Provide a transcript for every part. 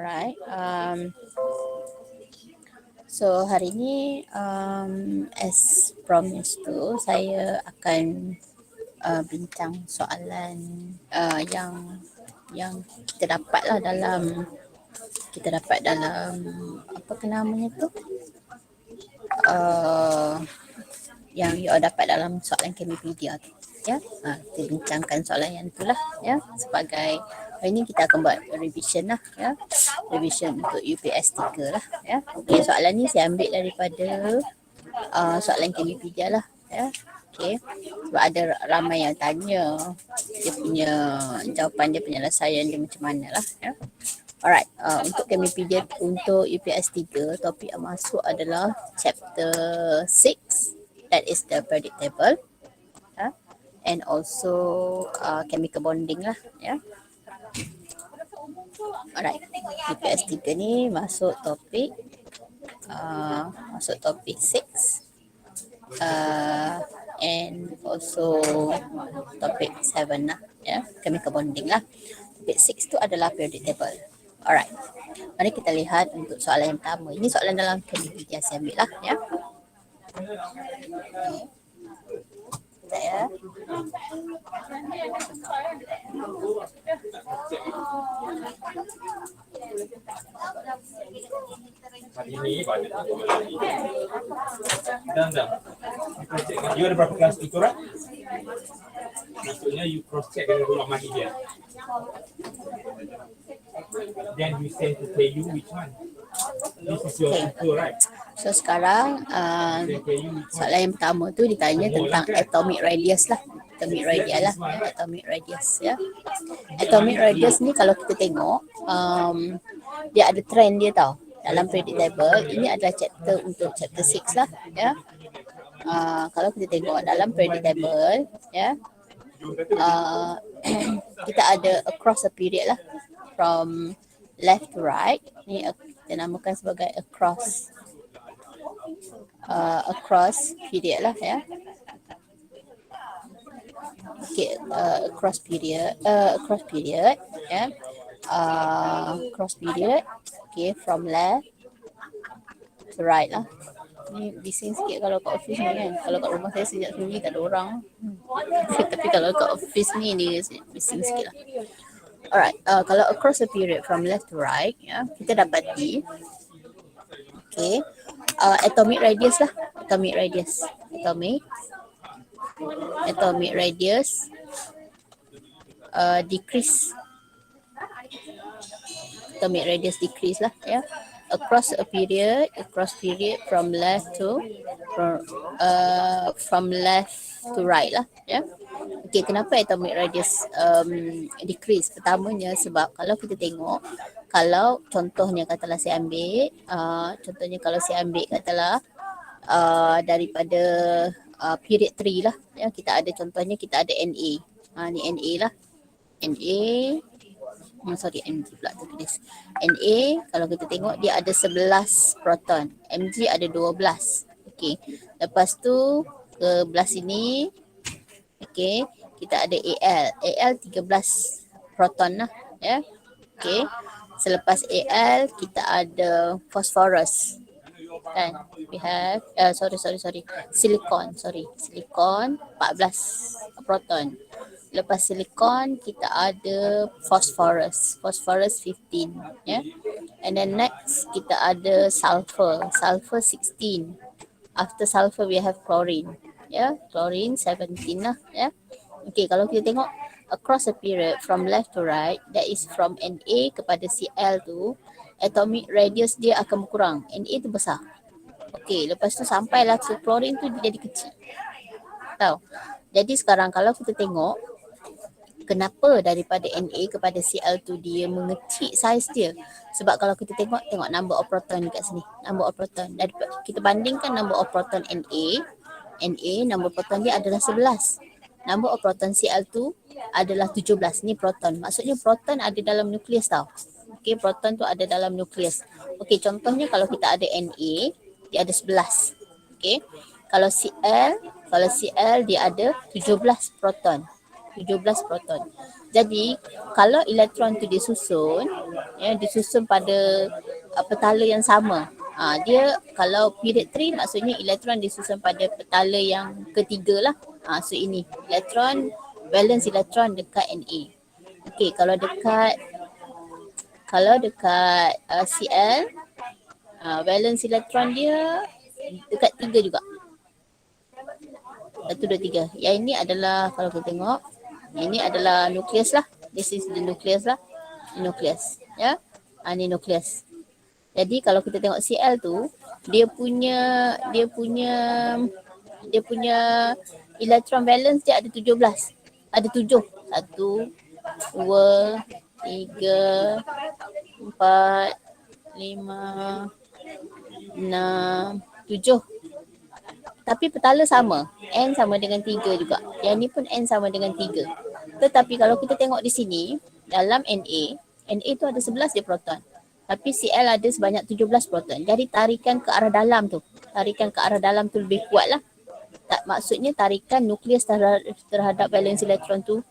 Alright. So hari ni as promised tu saya akan bincang soalan yang kita dapat dalam apa ke namanya tu yang you all dapat dalam soalan Kemipedia tu, ya. Kita bincangkan soalan yang itulah, ya, sebagai hari ni kita akan buat revision lah, ya, revision untuk UPS 3 lah, ya. Okay, soalan ni saya ambil daripada soalan Kemipedia lah, ya. Okay, sebab ada ramai yang tanya dia punya jawapan, dia penyelesaian dia macam mana lah, ya. Alright, untuk Kemipedia untuk UPS 3, topik yang masuk adalah chapter 6, that is the periodic table, and also chemical bonding lah, ya. Alright, UPS 3 ni masuk topik 6, and also topik 7 lah, ya, chemical bonding lah. Topik 6 tu adalah periodic table. Alright, mari kita lihat untuk soalan yang pertama. Ini soalan dalam Kemipedia saya ambil lah, ya. Sekejap, ya. You ada berapa kelas itu, right? Maksudnya you cross check dengan guru amali dia. Then you send to KU which one? This is your tutor, right? So sekarang soalan yang pertama tu ditanya tentang atomic radius lah. Atomic radius lah, ya, atomic radius, ya. Atomic radius ni kalau kita tengok dia ada trend dia tau. Dalam periodic table ini adalah chapter untuk chapter 6 lah, ya. Kalau kita tengok dalam periodic table, ya, kita ada across a period lah, from left to right. Ni kita namakan sebagai across period lah, ya. Okay, across period, ya. Cross period, okay, from left to right lah. Ni bising sikit kalau kat office ni kan. Kalau kat rumah saya sejak sendiri tak ada orang. Tapi kalau kat office ni dia bising sikit lah. Alright, kalau across a period from left to right, ya, kita dapati, okay, atomic radius lah. Atomic radius decrease. Atomic radius decrease lah, ya. Across period from left to right lah, ya. Okay, kenapa atomic radius decrease? Pertamanya sebab kalau kita tengok, kalau contohnya katalah saya ambil, katalah daripada period 3 lah, ya, kita ada contohnya, kita ada Na. Ni Na lah. Mg pula tulis. Na kalau kita tengok dia ada 11 proton, Mg ada 12. Okey. Lepas tu ke belah sini, okey, kita ada Al 13 proton lah, ya. Okey. Selepas Al kita ada phosphorus. Kan? We have silicon 14 proton. Lepas silicon kita ada phosphorus 15, ya. And then next kita ada sulfur 16. After sulfur we have chlorine, ya, chlorine 17 lah, ya. Okay, kalau kita tengok across a period from left to right, that is from Na kepada Cl tu, atomic radius dia akan berkurang. Na tu besar. Okay, lepas tu sampailah ke chlorine tu dia jadi kecil. Tahu? Jadi sekarang kalau kita tengok kenapa daripada Na kepada Cl tu dia mengecil saiz dia. Sebab kalau kita tengok number of proton dekat sini. Number of proton. Kita bandingkan number of proton Na, number proton dia adalah 11. Number of proton Cl tu adalah 17. Ni proton. Maksudnya proton ada dalam nukleus tau. Okey, proton tu ada dalam nukleus. Okey, contohnya kalau kita ada Na, dia ada 11. Okey. Kalau Cl dia ada 17 proton. 17 proton. Jadi kalau elektron tu disusun, disusun pada petala yang sama. Dia kalau period 3 maksudnya elektron disusun pada petala yang ketiga lah. So ini elektron, valence elektron dekat Na. Okey, kalau dekat Cl, valence elektron dia dekat 3 juga. 1, 2, 3. Yang ini adalah kalau kita tengok, ini adalah nukleus lah. This is the nucleus lah. Nukleus. Ya. Ini nukleus. Jadi kalau kita tengok Cl tu, dia punya elektron valence dia ada 17. Ada 7. 1, 2, 3, 4, 5, 6, 7. Tapi petala sama. N sama dengan 3 juga. Yang ni pun N sama dengan 3. Tetapi kalau kita tengok di sini, dalam Na tu ada 11 dia proton. Tapi Cl ada sebanyak 17 proton. Jadi tarikan ke arah dalam tu. Tarikan ke arah dalam tu lebih kuat lah. Maksudnya tarikan nukleus terhadap valence elektron tu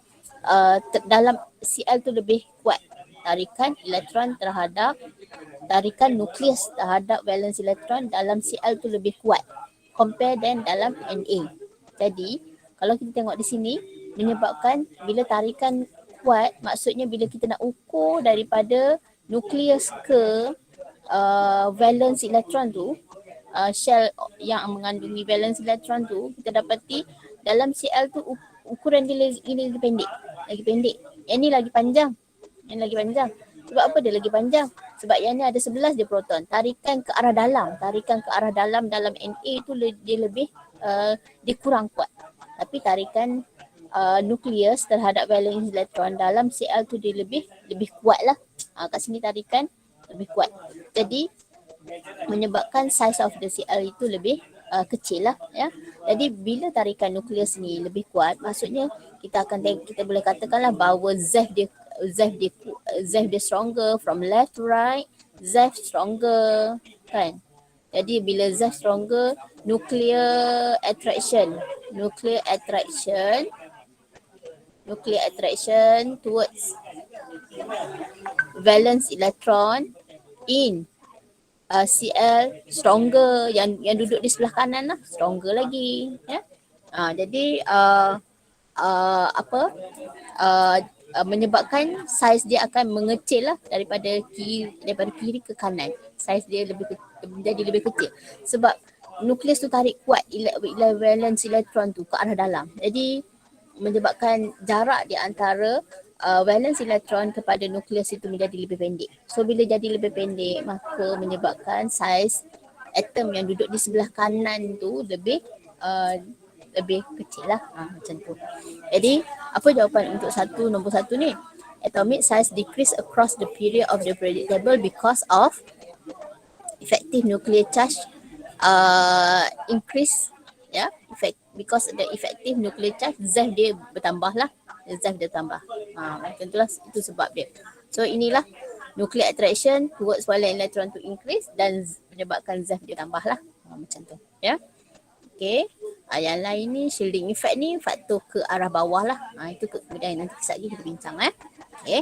dalam Cl tu lebih kuat. Tarikan nukleus terhadap valence elektron dalam Cl tu lebih kuat compare dan dalam Na. Jadi kalau kita tengok di sini menyebabkan bila tarikan kuat, maksudnya bila kita nak ukur daripada nukleus ke valence elektron tu, shell yang mengandungi valence elektron tu, kita dapati dalam Cl tu ukuran dia lagi pendek. Yang ni lagi panjang. Sebab apa dia lagi panjang? Sebab yang ni ada 11 dia proton. Tarikan ke arah dalam dalam Na tu dia lebih dia kurang kuat. Tapi tarikan nukleus terhadap valence elektron dalam Cl tu dia lebih kuat lah. Kat sini tarikan lebih kuat. Jadi menyebabkan size of the Cl itu lebih kecil lah, ya. Jadi bila tarikan nukleus ni lebih kuat, maksudnya kita boleh katakanlah bahawa ZeV dia stronger from left to right, ZeV stronger, kan. Jadi bila ZeV stronger, nuclear attraction towards valence electron in Cl stronger, yang duduk di sebelah kanan lah, stronger lagi, ya. Jadi menyebabkan saiz dia akan mengecil lah daripada kiri ke kanan. Saiz dia menjadi lebih kecil sebab nukleus tu tarik kuat valence elektron tu ke arah dalam. Jadi menyebabkan jarak di antara valence elektron kepada nukleus itu menjadi lebih pendek. So bila jadi lebih pendek, maka menyebabkan saiz atom yang duduk di sebelah kanan tu lebih kecil lah, macam tu. Jadi apa jawapan untuk nombor satu ni? Atomic size decrease across the period of the periodic table because of effective nuclear charge increase, ya. Because the effective nuclear charge, ZeV dia bertambah lah. Macam tu lah, itu sebab dia. So inilah nuclear attraction towards valence electron to increase dan menyebabkan ZeV dia tambah lah. Macam tu, ya. Okay. Yang lain ni shielding effect ni faktor ke arah bawah lah. Itu kemudian nanti sekejap lagi kita bincang. Okay.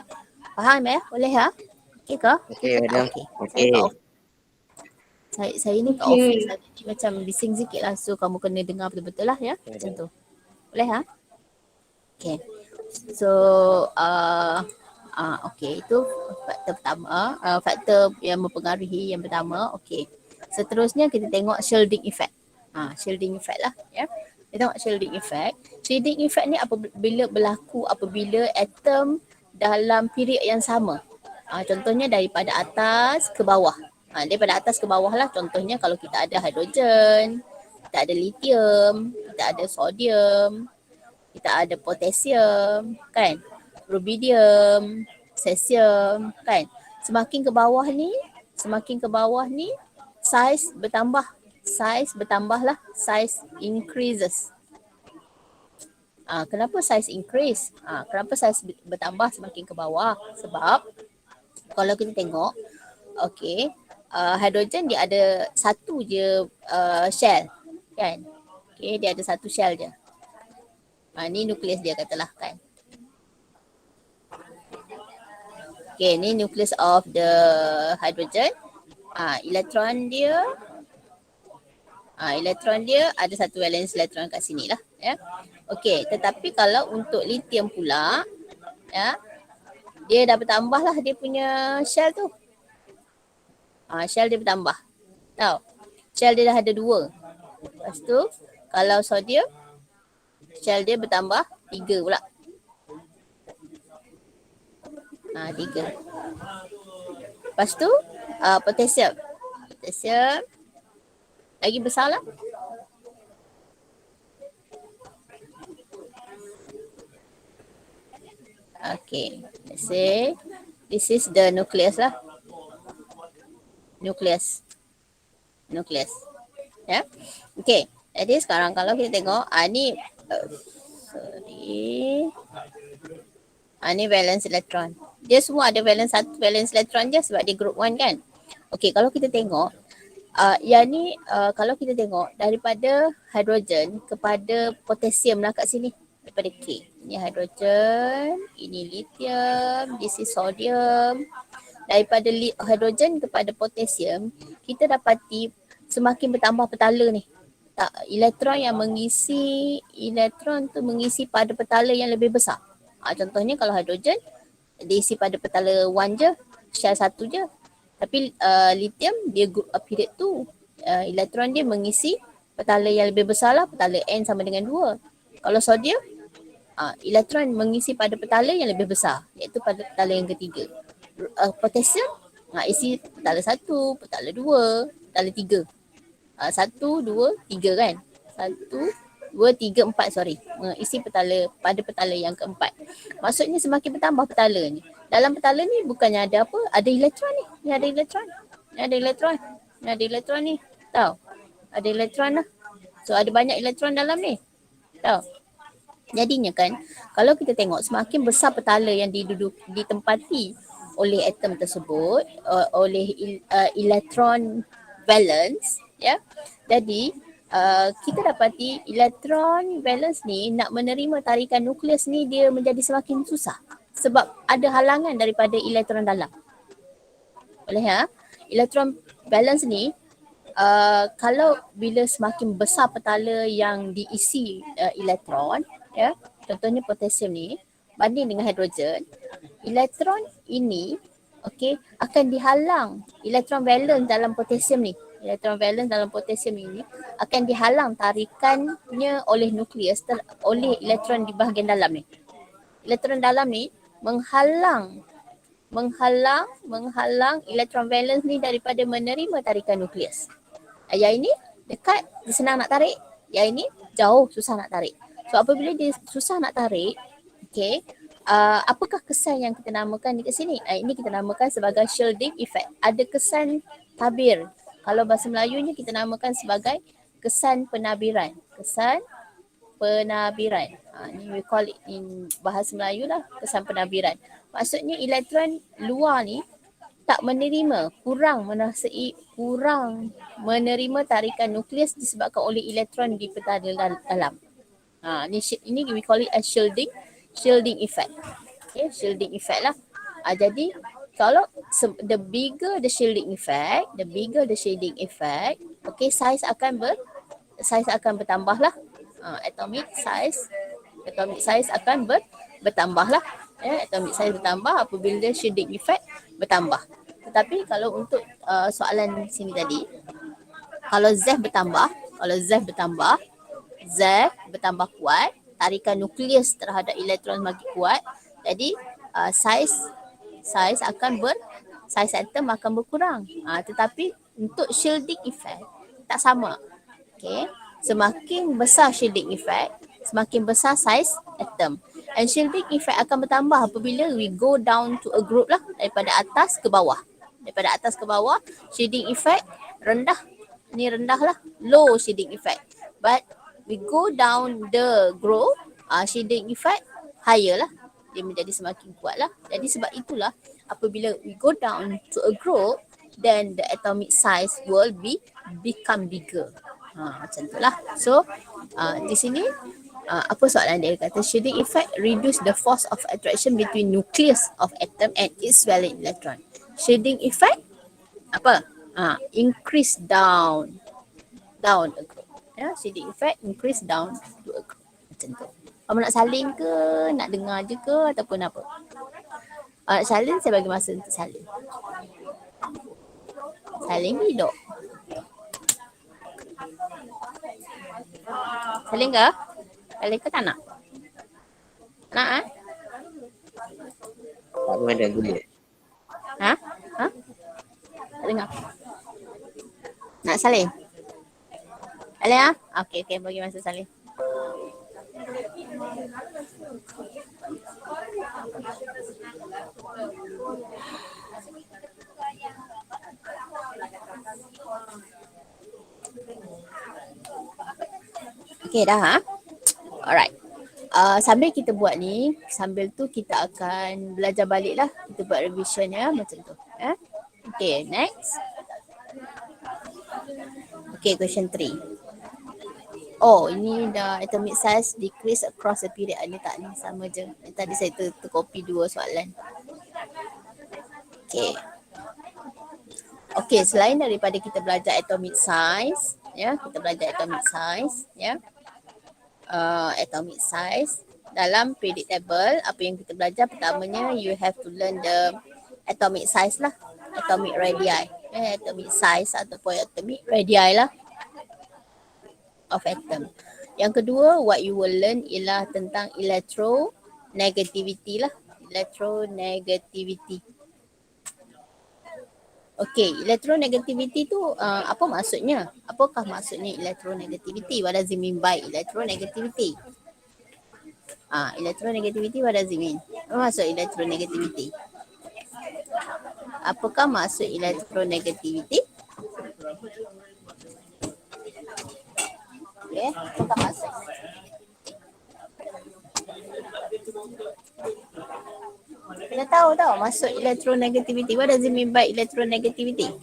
Faham boleh ha? Okay ke? Okey, madam. Okay. Saya ni kat office tadi macam bising sikit lah. So kamu kena dengar betul-betul lah, ya. Macam tu. Boleh ha? Okay. So okay, itu faktor pertama. Faktor yang mempengaruhi yang pertama. Okay. Seterusnya kita tengok shielding effect. Shielding effect lah, ya. Kita tengok shielding effect. Shielding effect ni berlaku apabila atom dalam period yang sama. Contohnya daripada atas ke bawah. Daripada atas ke bawah lah. Contohnya kalau kita ada hidrogen, kita ada lithium, kita ada sodium, kita ada potasium, kan? Rubidium, cesium, kan? Semakin ke bawah ni size bertambah. Size increases. Kenapa size increase? Kenapa size bertambah semakin ke bawah? Sebab kalau kita tengok, okay, hidrogen dia ada satu je shell, kan? Okay, dia ada satu shell je. Ni nukleus dia katalah, kan? Okay, ni nucleus of the hydrogen. Elektron dia ada satu valence elektron kat sini lah. Ya. Okey, tetapi kalau untuk lithium pula, ya, dia dah bertambah lah dia punya shell tu. Shell dia bertambah. Tahu? Shell dia dah ada 2. Lepas tu, kalau sodium, shell dia bertambah 3 pula. 3. Lepas tu, potassium. Potassium lagi besar lah. Okay, let's say this is the nucleus lah. Nucleus. Ya. Okay, jadi sekarang kalau kita tengok, ni ni valence elektron. Dia semua ada satu valence elektron je sebab dia group 1 kan. Okay, kalau kita tengok, yang ni kalau kita tengok daripada hidrogen kepada potasium lah kat sini. Daripada K. Ini hidrogen, ini lithium, this is sodium. Daripada hidrogen kepada potasium, kita dapati semakin bertambah petala ni. Elektron yang mengisi, elektron tu mengisi pada petala yang lebih besar. Contohnya kalau hidrogen, diisi pada petala 1 je, shell 1 je. Tapi lithium, dia group period 2. Elektron dia mengisi petala yang lebih besar lah, petala N sama dengan 2. Kalau sodium, elektron mengisi pada petala yang lebih besar, iaitu pada petala yang ketiga. Potasium, isi petala 1, petala 2, petala 3. 1, 2, 3 kan? 1, 2, 3, 4 sorry. Isi petala pada petala yang keempat. Maksudnya semakin bertambah petala ni. Dalam petala ni bukannya ada apa? Ada elektron ni. Ni ada elektron. Ni ada elektron. Ni ada elektron ni. Tahu? Ada elektron lah. So ada banyak elektron dalam ni. Tahu? Jadinya kan, kalau kita tengok semakin besar petala yang ditempati oleh atom tersebut, oleh elektron valence, ya. Jadi kita dapati elektron valence ni nak menerima tarikan nukleus ni dia menjadi semakin susah sebab ada halangan daripada elektron dalam. Boleh ya? Elektron valence ni kalau bila semakin besar petala yang diisi elektron, ya, contohnya potasium ni banding dengan hidrogen, elektron ini akan dihalang. Elektron valence dalam potasium ni, elektron valence dalam potasium ini akan dihalang tarikannya oleh nukleus oleh elektron di bahagian dalam ni. Elektron dalam ni menghalang elektron valence ni daripada menerima tarikan nukleus. Yang ini dekat, dia senang nak tarik. Yang ini jauh, susah nak tarik. So apabila dia susah nak tarik, apakah kesan yang kita namakan di sini? Ini kita namakan sebagai shielding effect. Ada kesan tabir. Kalau bahasa Melayunya kita namakan sebagai kesan penabiran. Kesan penabiran. Ni we call it in bahasa Melayu lah, kesan penabiran. Maksudnya elektron luar ni tak menerima, kurang menerima tarikan nukleus disebabkan oleh elektron di petala dalam. Ini we call it as shielding effect. Shielding effect lah. Jadi kalau the bigger the shielding effect, size akan bertambah lah. Atomic size akan bertambah lah. Atomic size bertambah apabila shielding effect bertambah. Tetapi kalau untuk soalan sini tadi, kalau Z bertambah kuat, tarikan nukleus terhadap elektron makin kuat, jadi size atom akan berkurang. Tetapi untuk shielding effect tak sama. Semakin besar shielding effect, semakin besar size atom. And shielding effect akan bertambah apabila we go down to a group lah, daripada atas ke bawah. Shielding effect rendah. Ni rendah lah, low shielding effect. But we go down the group, shielding effect higher lah. Dia menjadi semakin kuat lah. Jadi sebab itulah apabila we go down to a group, then the atomic size will become bigger. Macam itulah. So di sini Apa soalan dia? Kata shielding effect reduce the force of attraction between nucleus of atom and its valence electron. Shielding effect apa? Increase down a group. Ya, shielding effect increase down to a group. Macam tu. Kamu nak salin ke, nak dengar je ke ataupun apa? Nak salin, saya bagi masa untuk salin. Salin hidup. Salin ke? Salin ke tak nak? Nak Tak ada boleh. Ha? Tak dengar. Nak salin? Salin Okey, bagi masa salin. Okey dah Alright. Sambil kita buat ni, sambil tu kita akan belajar balik lah. Kita buat revision ya, macam tu. Okay, next. Okay, question 3. Oh, ini dah atomic size decrease across the period. Ni tak ni, sama je. Tadi saya tercopy 2 soalan. Okay, selain daripada kita belajar atomic size, ya, kita belajar atomic size, ya. Atomic size dalam periodic table, apa yang kita belajar pertamanya, you have to learn the atomic size lah, atomic radii, atomic size ataupun atomic radii lah of atom. Yang kedua, what you will learn ialah tentang electronegativity lah, electronegativity. Okay, electronegativity tu apa maksudnya? Apakah maksudnya electronegativity? What does it mean by electronegativity? Electronegativity, what does it mean? Apa maksud electronegativity? Apakah maksud electronegativity? Okay, apakah maksud? Kita tahu maksud electronegativity. What does it mean by electronegativity?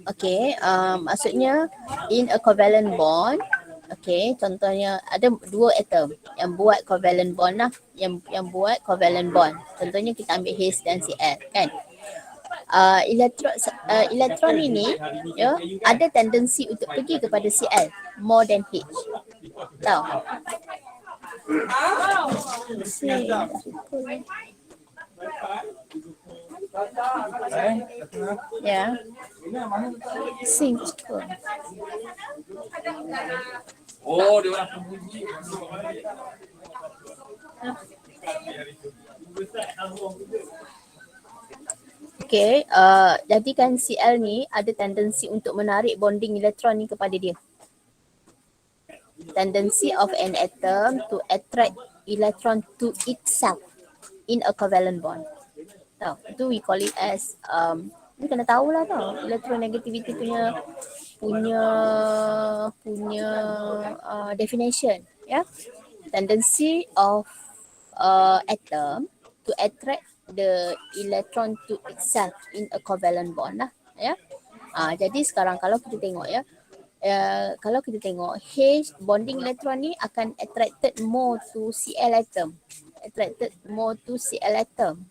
Okay, maksudnya in a covalent bond, okay, contohnya ada 2 atom yang buat covalent bond lah, yang buat covalent bond. Contohnya kita ambil H dan Cl kan. Elektron ini ya, ada tendensi untuk pergi kepada Cl more than H. Tahu? Ya. Sing. Oh, dia orang pembunyi. Okay, jadikan Cl ni ada tendensi untuk menarik bonding elektron ni kepada dia. Tendency of an atom to attract electron to itself in a covalent bond. Tahu, itu we call it as ni kena tahulah electronegativity punya definition, ya. Tendency of atom to attract the electron to itself in a covalent bond lah, ya. Jadi sekarang kalau kita tengok ya, H bonding electron ni akan attracted more to Cl atom,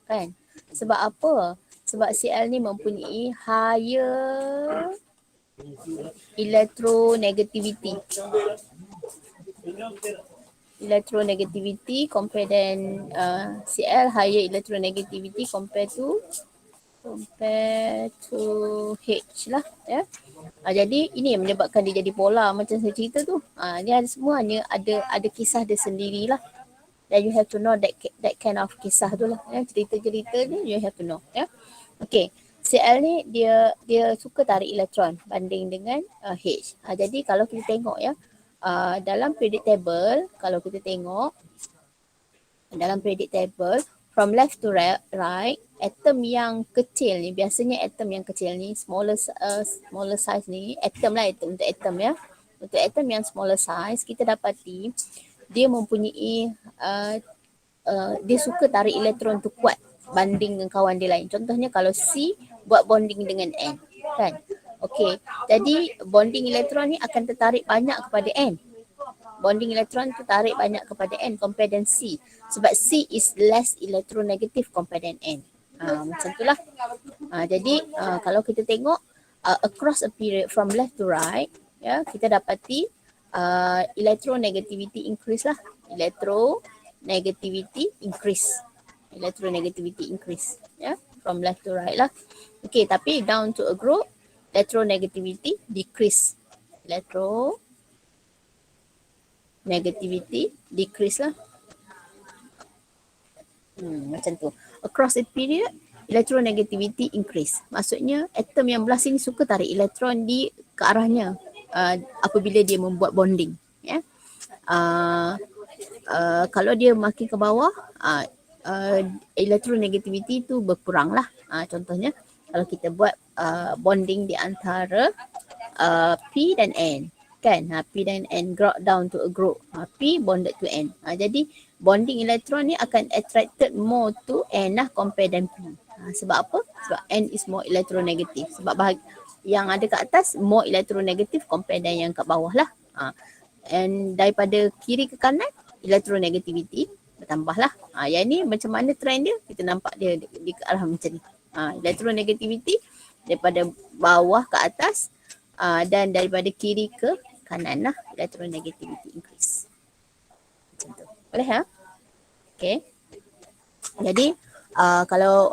kan? Sebab apa? Sebab Cl ni mempunyai higher electronegativity compared than Cl, higher electronegativity compared to H lah, ya. Jadi ini yang menyebabkan dia jadi polar macam saya cerita tu. Dia semuanya ada kisah dia sendirilah. And you have to know that kind of kisah tu lah, ya. Cerita-cerita ni you have to know, ya. Okay, Cl ni dia suka tarik elektron banding dengan H. Jadi kalau kita tengok ya, dalam periodic table, kalau kita tengok dalam periodic table from left to right, atom yang kecil ni, biasanya atom yang kecil ni, smaller size ni, atom lah, untuk atom ya. Untuk atom yang smaller size, kita dapati dia mempunyai dia suka tarik elektron tu kuat banding dengan kawan dia lain. Contohnya kalau C buat bonding dengan N, kan? Okey, jadi bonding elektron ni akan tertarik banyak kepada N. bonding elektron tu tarik banyak kepada N compare than C. Sebab C is less electronegative compare than N. Macam tu lah. Jadi kalau kita tengok across a period from left to right, ya, kita dapati electronegativity increase lah. Electronegativity increase. Electronegativity increase. Ya, from left to right lah. Okay, tapi down to a group, electronegativity decrease. Electronegativity decrease lah. Macam tu. Across a period, electronegativity increase. Maksudnya atom yang belah sini suka tarik elektron ke arahnya apabila dia membuat bonding. Ya. Kalau dia makin ke bawah, electronegativity tu berkurang lah. Contohnya kalau kita buat bonding di antara P dan N. Kan? P dan N drop down to a group. P bonded to N. Jadi bonding elektron ni akan attracted more to N lah compare than P. Sebab apa? Sebab N is more electronegative. Sebab yang ada kat atas more electronegative compare dengan yang kat bawah lah. And daripada kiri ke kanan, electronegativity bertambah lah. Yang ni macam mana trend dia? Kita nampak dia di ke arah macam ni. Electronegativity daripada bawah ke atas dan daripada kiri ke kanan lah, electronegativity increase. Macam tu. Boleh ha? Okay. Jadi kalau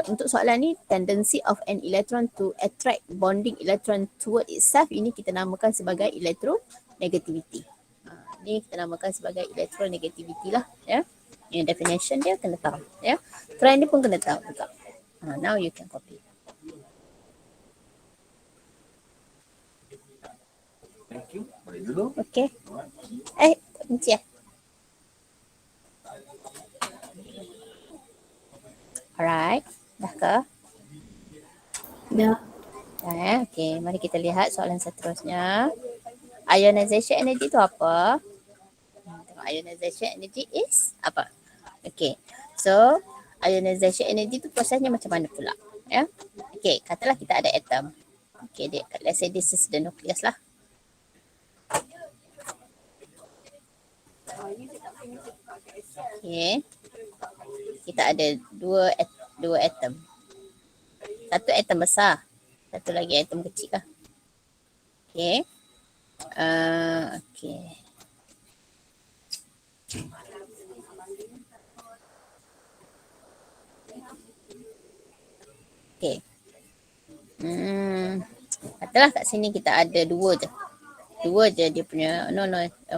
untuk soalan ni, tendency of an electron to attract bonding electron toward itself, ini kita namakan sebagai electronegativity. Ni kita namakan sebagai electronegativity lah. Ya. Yang definition dia kena tahu. Ya. Trend dia pun kena tahu juga. Now you can copy. Thank you. Boleh dulu. Okay. Tak benci ya? Alright. Dah ke? Dah. Okay. Mari kita lihat soalan seterusnya. Ionization energy tu apa? Tengok ionization energy is apa? Okay. So, ionization energy tu prosesnya macam mana pula? Ya. Okay. Katalah kita ada atom. Okay. Let's say this is the nucleus lah. Okay. Kita ada dua atom. Satu atom besar. Satu lagi atom kecil lah. Okay. Okay. Okay. Katalah kat sini kita ada dua je. Dua je dia punya,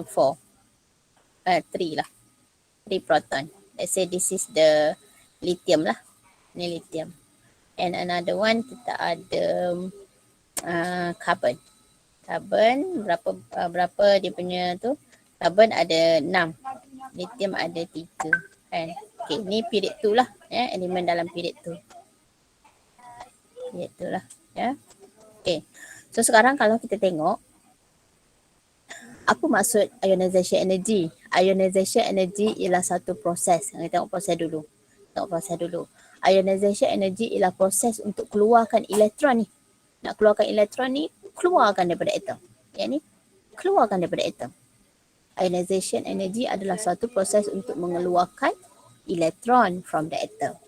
four. Three lah. 3 proton. Let's say this is the lithium lah. Ni lithium. And another one kita ada carbon. Carbon berapa dia punya tu? Carbon ada 6. Lithium ada 3. Kan? Okay, ni period 2 lah. Ya, elemen dalam period 2. Period 2 lah. Ya. Okay. So sekarang kalau kita tengok, apa maksud ionization energy? Ionization energy ialah satu proses. Kita tengok proses dulu. Ionization energy ialah proses untuk keluarkan elektron ni. Nak keluarkan elektron ni, keluarkan daripada atom. Yang ni, keluarkan daripada atom. Ionization energy adalah satu proses untuk mengeluarkan elektron from the atom.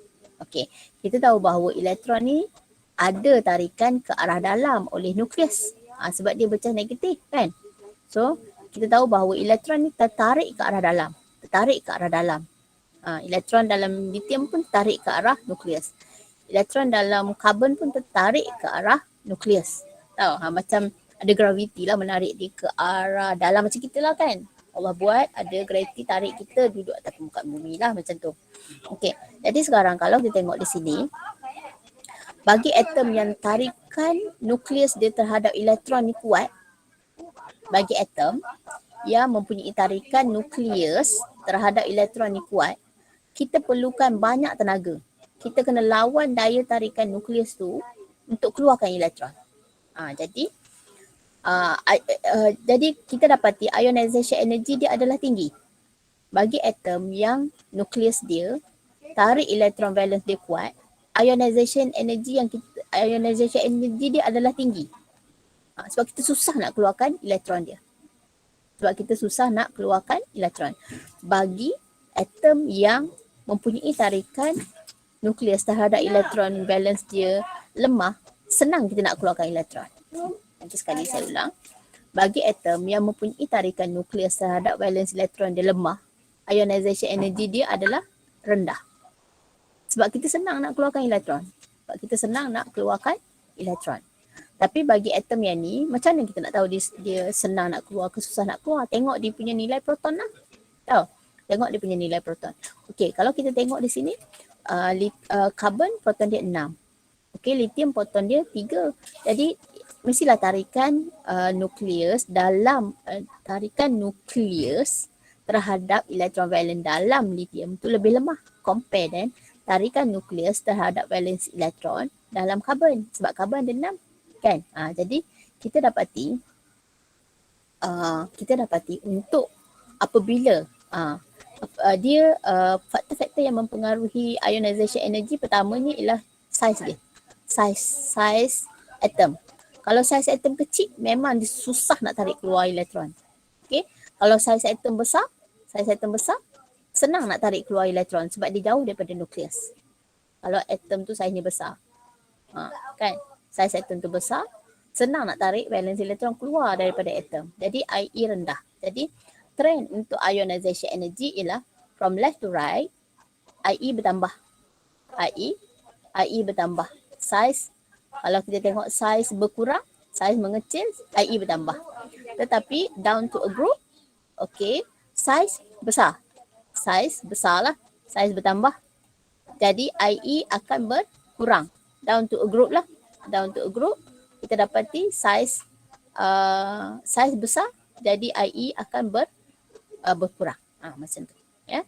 Okay. Kita tahu bahawa elektron ni ada tarikan ke arah dalam oleh nukleus. Sebab dia bercah negatif kan. So, kita tahu bahawa elektron ni tertarik ke arah dalam. Elektron dalam lithium pun tertarik ke arah nukleus. Elektron dalam karbon pun tertarik ke arah nukleus. Tahu, macam ada graviti lah menarik dia ke arah dalam macam kita lah kan. Allah buat ada graviti tarik kita duduk atas permukaan bumi lah macam tu. Okey, jadi sekarang kalau kita tengok di sini, bagi atom yang tarikan nukleus dia terhadap elektron ni kuat, bagi atom yang mempunyai tarikan nukleus terhadap elektron ni kuat, kita perlukan banyak tenaga. Kita kena lawan daya tarikan nukleus tu untuk keluarkan elektron. Jadi kita dapati ionization energy dia adalah tinggi. Bagi atom yang nukleus dia tarik elektron valence dia kuat, ionization energy dia adalah tinggi. Sebab kita susah nak keluarkan elektron dia. Sebab kita susah nak keluarkan elektron. Bagi atom yang mempunyai tarikan nukleus terhadap elektron valence dia lemah, senang kita nak keluarkan elektron. Nanti sekali saya ulang. Bagi atom yang mempunyai tarikan nukleus terhadap valence elektron dia lemah, ionization energy dia adalah rendah. Sebab kita senang nak keluarkan elektron. Sebab kita senang nak keluarkan elektron. Tapi bagi atom yang ni, macam mana kita nak tahu dia senang nak keluar ke susah nak keluar? Tengok dia punya nilai proton lah. Tahu? Tengok dia punya nilai proton. Okey, kalau kita tengok di sini, karbon proton dia 6. Okey, lithium proton dia 3. Jadi, mestilah tarikan nukleus dalam, tarikan nukleus terhadap elektron valen dalam lithium tu lebih lemah. Compare dan tarikan nukleus terhadap valence elektron dalam karbon. Sebab karbon ada 6. Kan? Jadi kita dapati untuk apabila dia faktor-faktor yang mempengaruhi ionization energy pertamanya ialah saiz dia. Saiz atom. Kalau saiz atom kecil memang dia susah nak tarik keluar elektron. Okey. Kalau saiz atom besar senang nak tarik keluar elektron sebab dia jauh daripada nukleus. Kalau atom tu saiznya besar. Kan? Saiz atom tu besar, senang nak tarik valence elektron keluar daripada atom. Jadi IE rendah. Jadi trend untuk ionization energy ialah from left to right, IE bertambah. IE bertambah. Saiz, kalau kita tengok saiz berkurang, saiz mengecil, IE bertambah. Tetapi down to a group, okay, saiz besar. Saiz besar lah, saiz bertambah. Jadi IE akan berkurang. Down to a group lah. Down to a group, kita dapati saiz besar, jadi IE akan berkurang. Macam tu. Ya.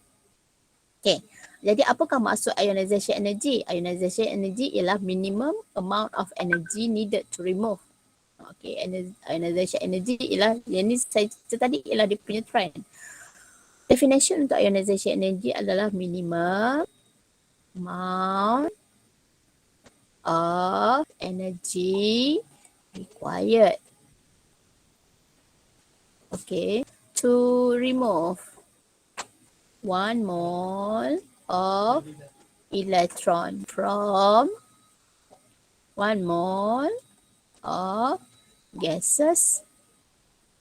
Okay. Jadi apakah maksud ionization energy? Ionization energy ialah minimum amount of energy needed to remove. Okay. Ionization energy ialah, yang ni saya cerita tadi ialah dia punya trend. Definition untuk ionization energy adalah minimum amount of energy required, okay, to remove 1 mole of electron from 1 mole of gaseous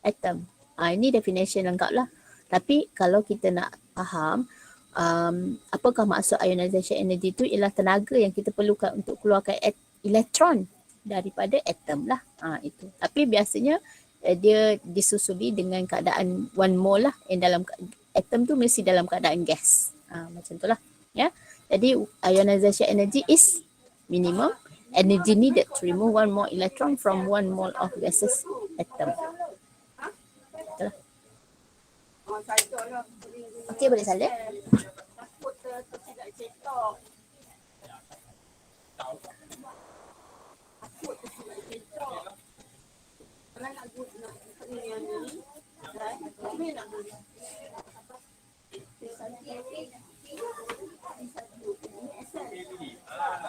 atom. Ini definition lengkap lah. Tapi kalau kita nak faham apakah maksud ionization energy tu, ialah tenaga yang kita perlukan untuk keluarkan elektron daripada atom lah. Itu. Tapi biasanya dia disusuli dengan keadaan 1 mole lah, yang dalam atom tu mesti dalam keadaan gas. Macam tu lah. Ya. Jadi ionization energy is minimum energy needed to remove 1 mole electron from 1 mole of gaseous atom. Itulah. Okey, boleh salin.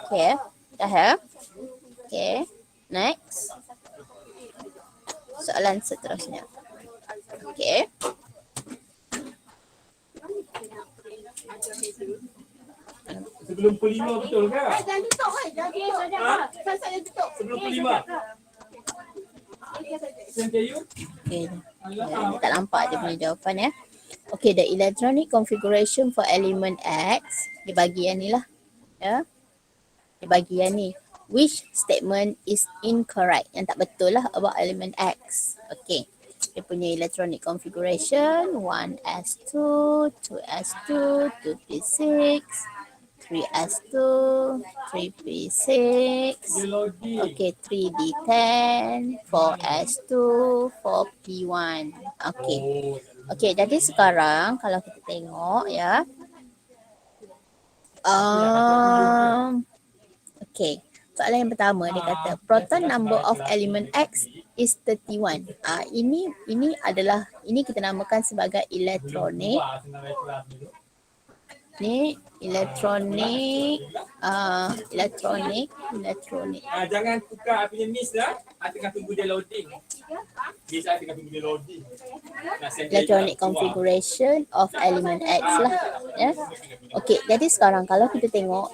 Okay, dah ya. Okay, next. Soalan seterusnya. Okay. Sebelum pukul 5 betul ke? Jangan tutup kan? Jangan tutup. Sebelum pukul 5. Send you? Okay. Tak nampak dia punya jawapan ya. Okay, the electronic configuration for element X, dia bagi yang ni lah. Ya. Dia bagi yang ni. Which statement is incorrect? Yang tak betul lah about element X. Okay. Dia punya electronic configuration 1s2, 2s2, 2p6, 3s2, 3p6, okay, 3d10, 4s2, 4p1. Okay. Okay, jadi sekarang kalau kita tengok ya. Okay. Soalan yang pertama dia kata proton number of element X is 31. Ini kita namakan sebagai electronic. Ni electronic. Jangan tukar punya miss dah. Tengah tunggu dia loading. Ni saya tengah tunggu dia loading. Nak send Electronic configuration of element X lah. Ya. Okey, jadi sekarang kalau kita tengok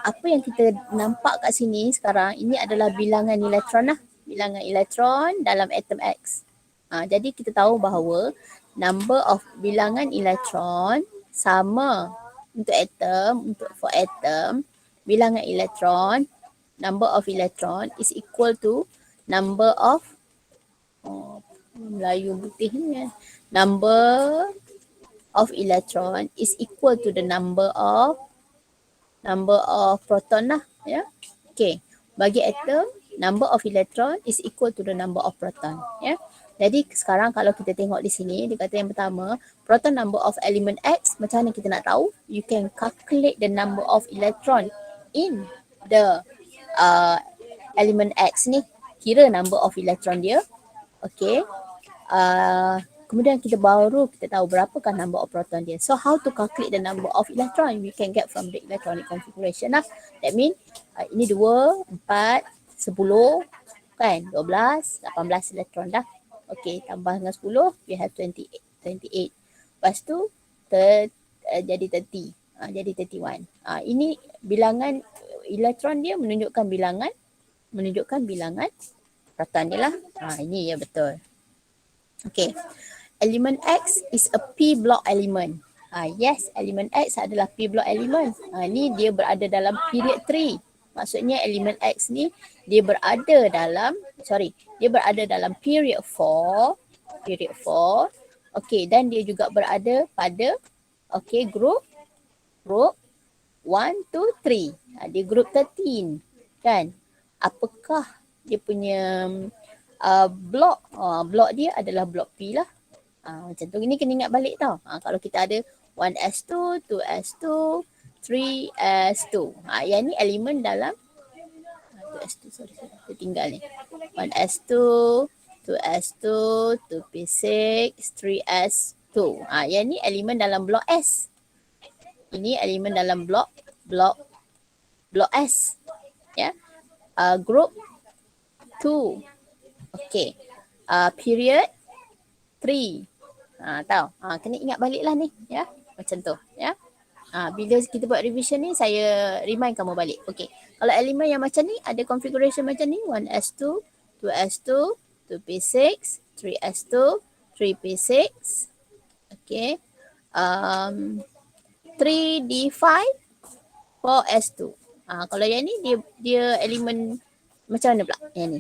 apa yang kita nampak kat sini sekarang, ini adalah bilangan elektron lah. Bilangan elektron dalam atom X. Jadi kita tahu bahawa number of bilangan elektron sama untuk atom, for atom, bilangan elektron, number of electron is equal to number of Melayu putih ni kan. Number of electron is equal to the number of proton lah, ya. Okay, bagi atom, number of electron is equal to the number of proton, ya. Jadi sekarang kalau kita tengok di sini, dia kata yang pertama, proton number of element X, macam mana kita nak tahu? You can calculate the number of electron in the element X ni, kira number of electron dia. Okay. Kemudian kita tahu berapakah number of proton dia. So how to calculate the number of electron? We can get from the electronic configuration lah. That mean ini 2, 4, 10 kan, 12, 18 elektron dah. Okay, tambah dengan 10, we have 28. Lepas tu jadi 30. Jadi 31. Ini bilangan elektron dia menunjukkan bilangan proton dia lah. Ini ya betul. Okay. Element X is a P block element. Yes, element X adalah P block element. Ni dia berada dalam period 3. Maksudnya element X ni dia berada dalam period 4. Okay, dan dia juga berada pada group 1, 2, 3. Dia group 13 kan. Apakah dia punya blok? Blok dia adalah blok P lah. Macam tu, ini kena ingat balik tau. Kalau kita ada 1s2, 2s2, 3s2. Yang ni elemen dalam 2s2, sorry, tertinggal ni. 1s2, 2s2, 2p6, 3s2. Yang ni elemen dalam blok S. Ini elemen dalam blok S. Ya. Group 2. Okay. Period 3. Tahu. Kena ingat balik lah ni. Ya. Macam tu. Ya. Bila kita buat revision ni, saya remind kamu balik. Okay. Kalau elemen yang macam ni, ada configuration macam ni. 1s2, 2s2, 2p6, 3s2, 3p6. Okay. 3d5, 4s2. Kalau yang ni, dia elemen macam mana pula? Yang ni.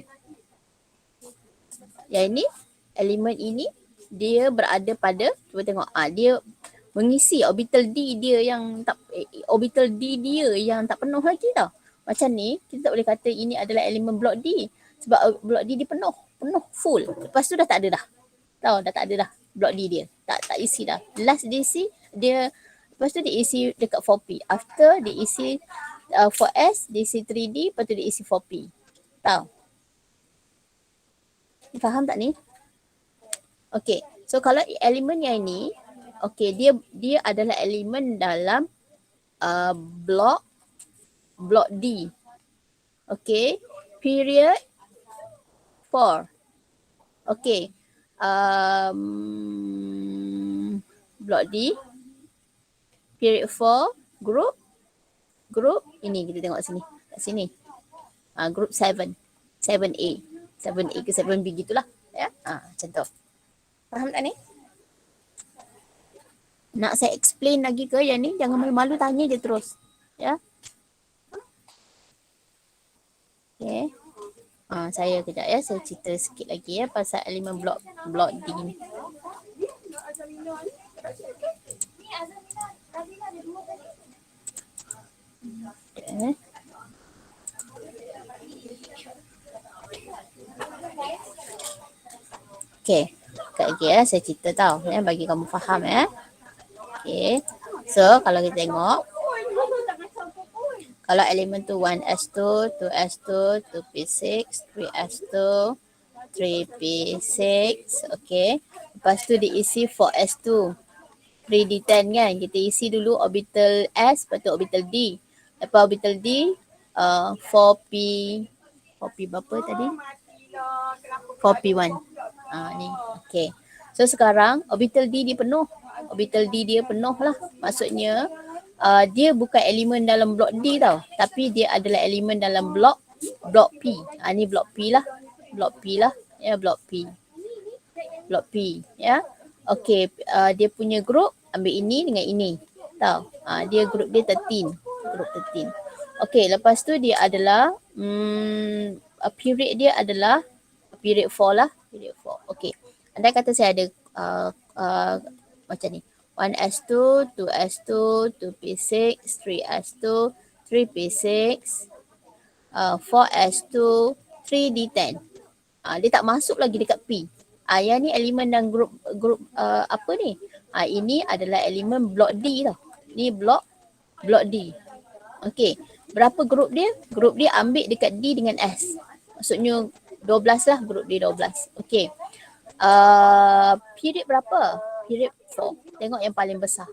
Yang ini, elemen ini, dia berada pada, cuba tengok, dia mengisi orbital D dia yang tak penuh lagi tau. Macam ni, kita tak boleh kata ini adalah elemen blok D. Sebab blok D dia penuh, full. Lepas tu dah tak ada dah. Tahu, dah tak ada dah blok D dia. Tak isi dah. Last diisi, lepas tu dia isi dekat 4P. After dia isi 4S, dia isi 3D, lepas tu dia isi 4P. Tahu? Faham tak ni? Okay. So kalau elemen yang ini, okay, dia adalah elemen dalam blok D. Okay. Period 4. Okay. Blok D. Period 4. Group ini kita tengok sini. Kat sini. Group 7. 7A. 7A ke 7B gitulah. Ya. Macam tu. Faham tak ni? Nak saya explain lagi ke yang ni? Jangan malu-malu, tanya je terus. Ya. Okay. Saya kejap ya. Saya cerita sikit lagi ya pasal elemen blok D ni. Okay. Okay. Sekejap lagi ya. Saya cerita tau. Ya, bagi kamu faham ya. Okay. So, kalau kita tengok. Kalau elemen tu 1s2, 2s2, 2p6, 3s2, 3p6. Okay. Lepas tu diisi 4s2. 3d10 kan. Kita isi dulu orbital S, lepas tu orbital D. Lepas orbital D, 4p berapa tadi? 4p1. Ni. Okay. So sekarang orbital D dia penuh. Orbital D dia penuh lah. Maksudnya dia bukan elemen dalam blok D tau. Tapi dia adalah elemen dalam blok P. Ni blok P lah. Blok P lah. Ya, blok P. Blok P. Ya. Okay. Dia punya group ambil ini dengan ini. Tahu? Dia group dia 13. Group 13. Okay. Lepas tu dia adalah period dia adalah period 4 lah. Period 4. Okay. Andai kata saya ada macam ni. 1s2, 2s2, 2p6, 3s2, 3p6, 4s2, 3d10. Dia tak masuk lagi dekat P. Yang ni elemen dan grup apa ni? Ini adalah elemen blok D tau. Ni blok D. Okey. Berapa grup dia? Grup dia ambil dekat D dengan S. Maksudnya 12 lah grup dia 12. Okey. Period berapa? Period 4. Tengok yang paling besar.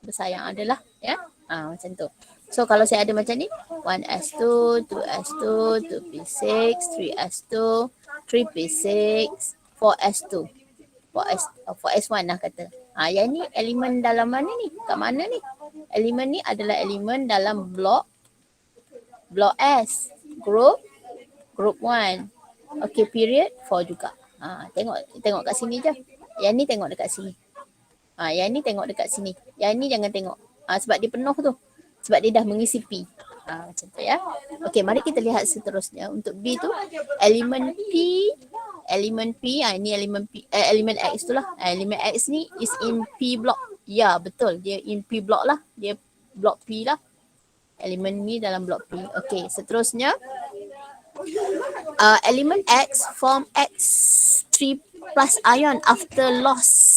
Besar yang adalah ya. Macam tu. So kalau saya ada macam ni 1s2, 2s2, 2p6, 3s2, 3p6, 4s2. 4s1 lah kata. Yang ni elemen dalam mana ni? Kat mana ni? Elemen ni adalah elemen dalam blok S. Group 1. Okay, period 4 juga. Tengok kat sini je. Yang ni tengok dekat sini. Yang ni tengok dekat sini. Yang ni jangan tengok. Sebab dia penuh tu. Sebab dia dah mengisi P. Macam tu ya. Okey, mari kita lihat seterusnya. Untuk B tu elemen P, ini elemen P, elemen X tu lah. Elemen X ni is in P block. Ya, betul. Dia in P block lah. Dia block P lah. Elemen ni dalam blok P. Okey, seterusnya elemen X form X3 plus ion after loss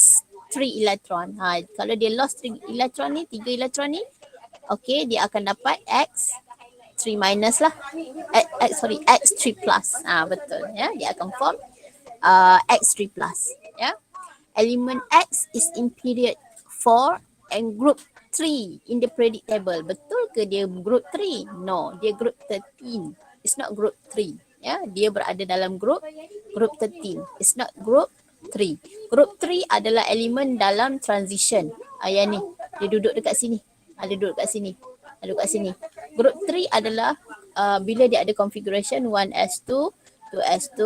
3 electron. Kalau dia lost 3 electron ni, 3 electron ni, okey, dia akan dapat X3 minus lah. X3 plus. Betul ya. Dia akan form X3 plus. Ya. Element X is in period 4 and group 3 in the periodic table. Betul ke dia group 3? No, dia group 13. It's not group 3. Ya, dia berada dalam group 13. It's not group 3. Group 3 adalah elemen dalam transition. Yang ni, dia duduk dekat sini. Dia duduk kat sini. Duduk kat sini. Group 3 adalah bila dia ada configuration 1s2, 2s2,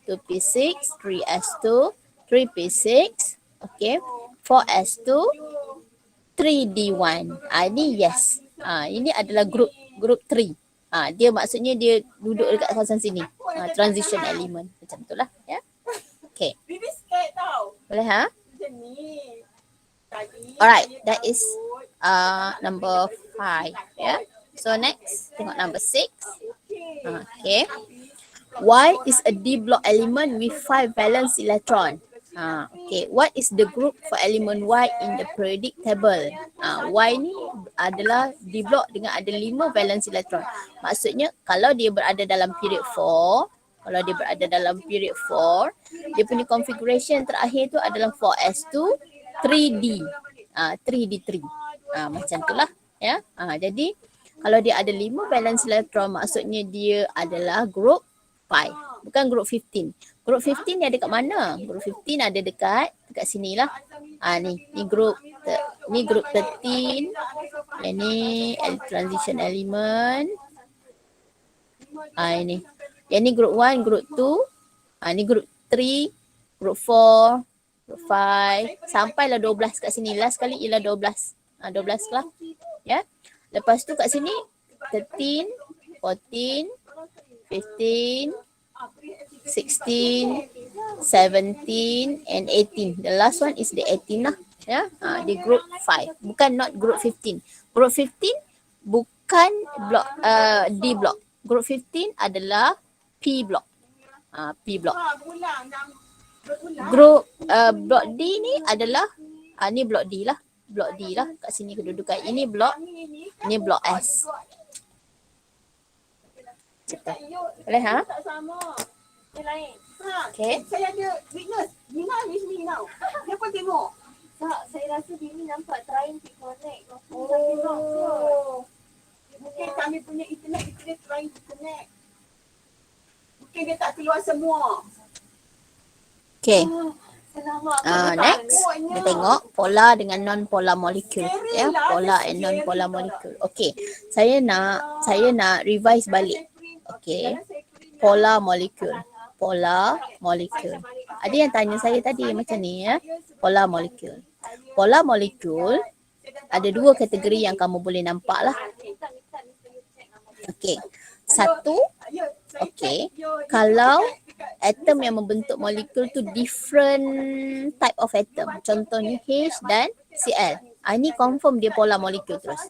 2p6, 3s2, 3p6, okay, 4s2, 3d1. Ini yes. Ini adalah group 3. Dia maksudnya dia duduk dekat kawasan sini. Transition element. Macam itulah ya. Okay. Bibi scared tau. Boleh Macam ni. Tadi Alright, that is number 5. Yeah. So next, tengok number 6. Okay. Y is a D block element with 5 valence electron. Okay. What is the group for element Y in the periodic table? Y ni adalah D block dengan ada 5 valence electron. Maksudnya kalau dia berada dalam period 4, dia punya configuration terakhir tu adalah 4s2, 3D. 3D3. Macam itulah ya. Jadi kalau dia ada 5 valence electron, maksudnya dia adalah group 5, bukan group 15. Group 15 ni ada kat mana? Group 15 ada dekat sinilah. Ni group 13. Yang ni transition element. Ini. Yang ni group 1, group 2. Ni group 3, group 4, group 5. Sampailah 12 kat sini. Last kali ialah 12. 12 lah. Ya. Lepas tu kat sini 13, 14, 15, 16, 17 and 18. The last one is the 18 lah. Ya. Dia group 5. Bukan not group 15. Group 15 bukan block D block. Group 15 adalah P block. P block. Group block D ni adalah ni block D lah. Blok D lah. Kat sini kedudukan. Ini blok S. Boleh tak sama. Yang lain. Okay. Saya ada witness. Dina ni sini tau. Dia pun tengok. Tak, saya rasa dia ni nampak trying to connect. Mungkin kami punya internet trying to connect. mungkin dia tak keluar semua. Okay. Selamat. Next, kita tengok polar dengan non-polar molecule. Ya, polar and non-polar molecule. Okay, saya nak revise balik. Okay, polar molecule. Polar molecule. Ada yang tanya saya tadi macam ni ya. Polar molecule. Polar molecule ada dua kategori yang kamu boleh nampak lah. Okay, satu, okay, kalau atom yang membentuk molekul tu different type of atom. Contohnya H dan Cl. Ini confirm dia polar molecule terus.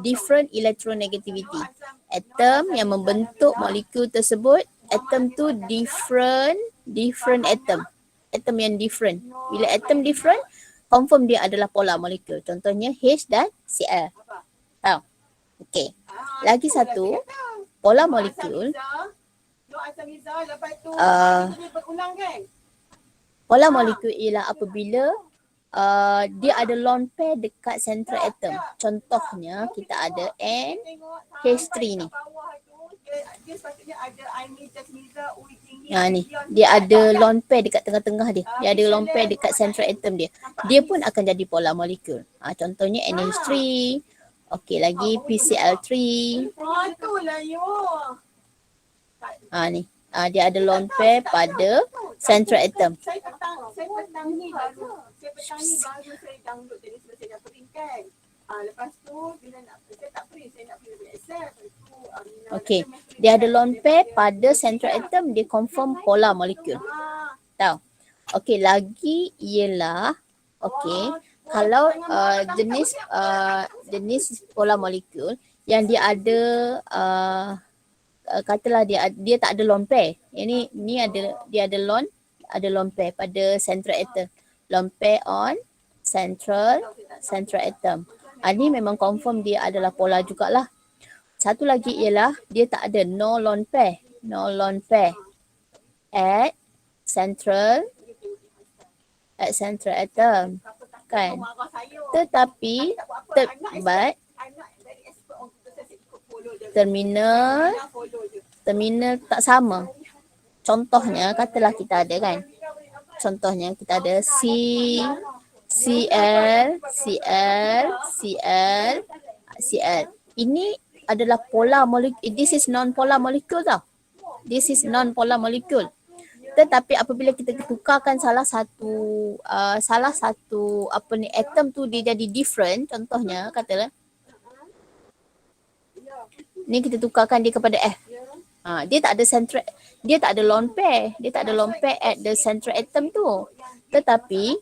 Different electronegativity. Atom yang membentuk molekul tersebut, atom tu different atom. Atom yang different. Bila atom different, confirm dia adalah polar molecule. Contohnya H dan Cl. Tahu? Okay. Lagi satu, polar molecule. Polar molecule ialah apabila dia ada lone pair dekat central atom. Contohnya kita ada NH3 ni. Ni, dia ada lone pair dekat tengah-tengah dia. Dia ada lone pair dekat central atom dia. Dia pun akan jadi polar molecule. Contohnya NH3. Okey, lagi PCl3. Ni. Dia ada lone pair pada central atom. Saya petang ni baru saya download jadi sebab saya dah print kan. Lepas tu bila saya tak print, saya nak print Excel. Okey, dia ada lone pair pada central atom, dia confirm polar molecule. Tahu? Okey, lagi ialah kalau jenis polar molecule yang dia ada katalah dia tak ada lone pair. Yang ni dia ada lone pair pada central atom. Lone pair on central atom. Ni memang confirm dia adalah polar jugalah. Satu lagi ialah dia tak ada no lone pair at central atom. Kan? Tetapi terminal tak sama. Contohnya katalah kita ada kan. Contohnya kita ada Cl. Ini adalah polar molecule. This is non-polar molecule tau. This is non-polar molecule. Tetapi apabila kita tukarkan salah satu atom tu dia jadi different, contohnya katalah ni kita tukarkan dia kepada F. Dia tak ada lone pair. Dia tak ada lone pair at the central atom tu. Tetapi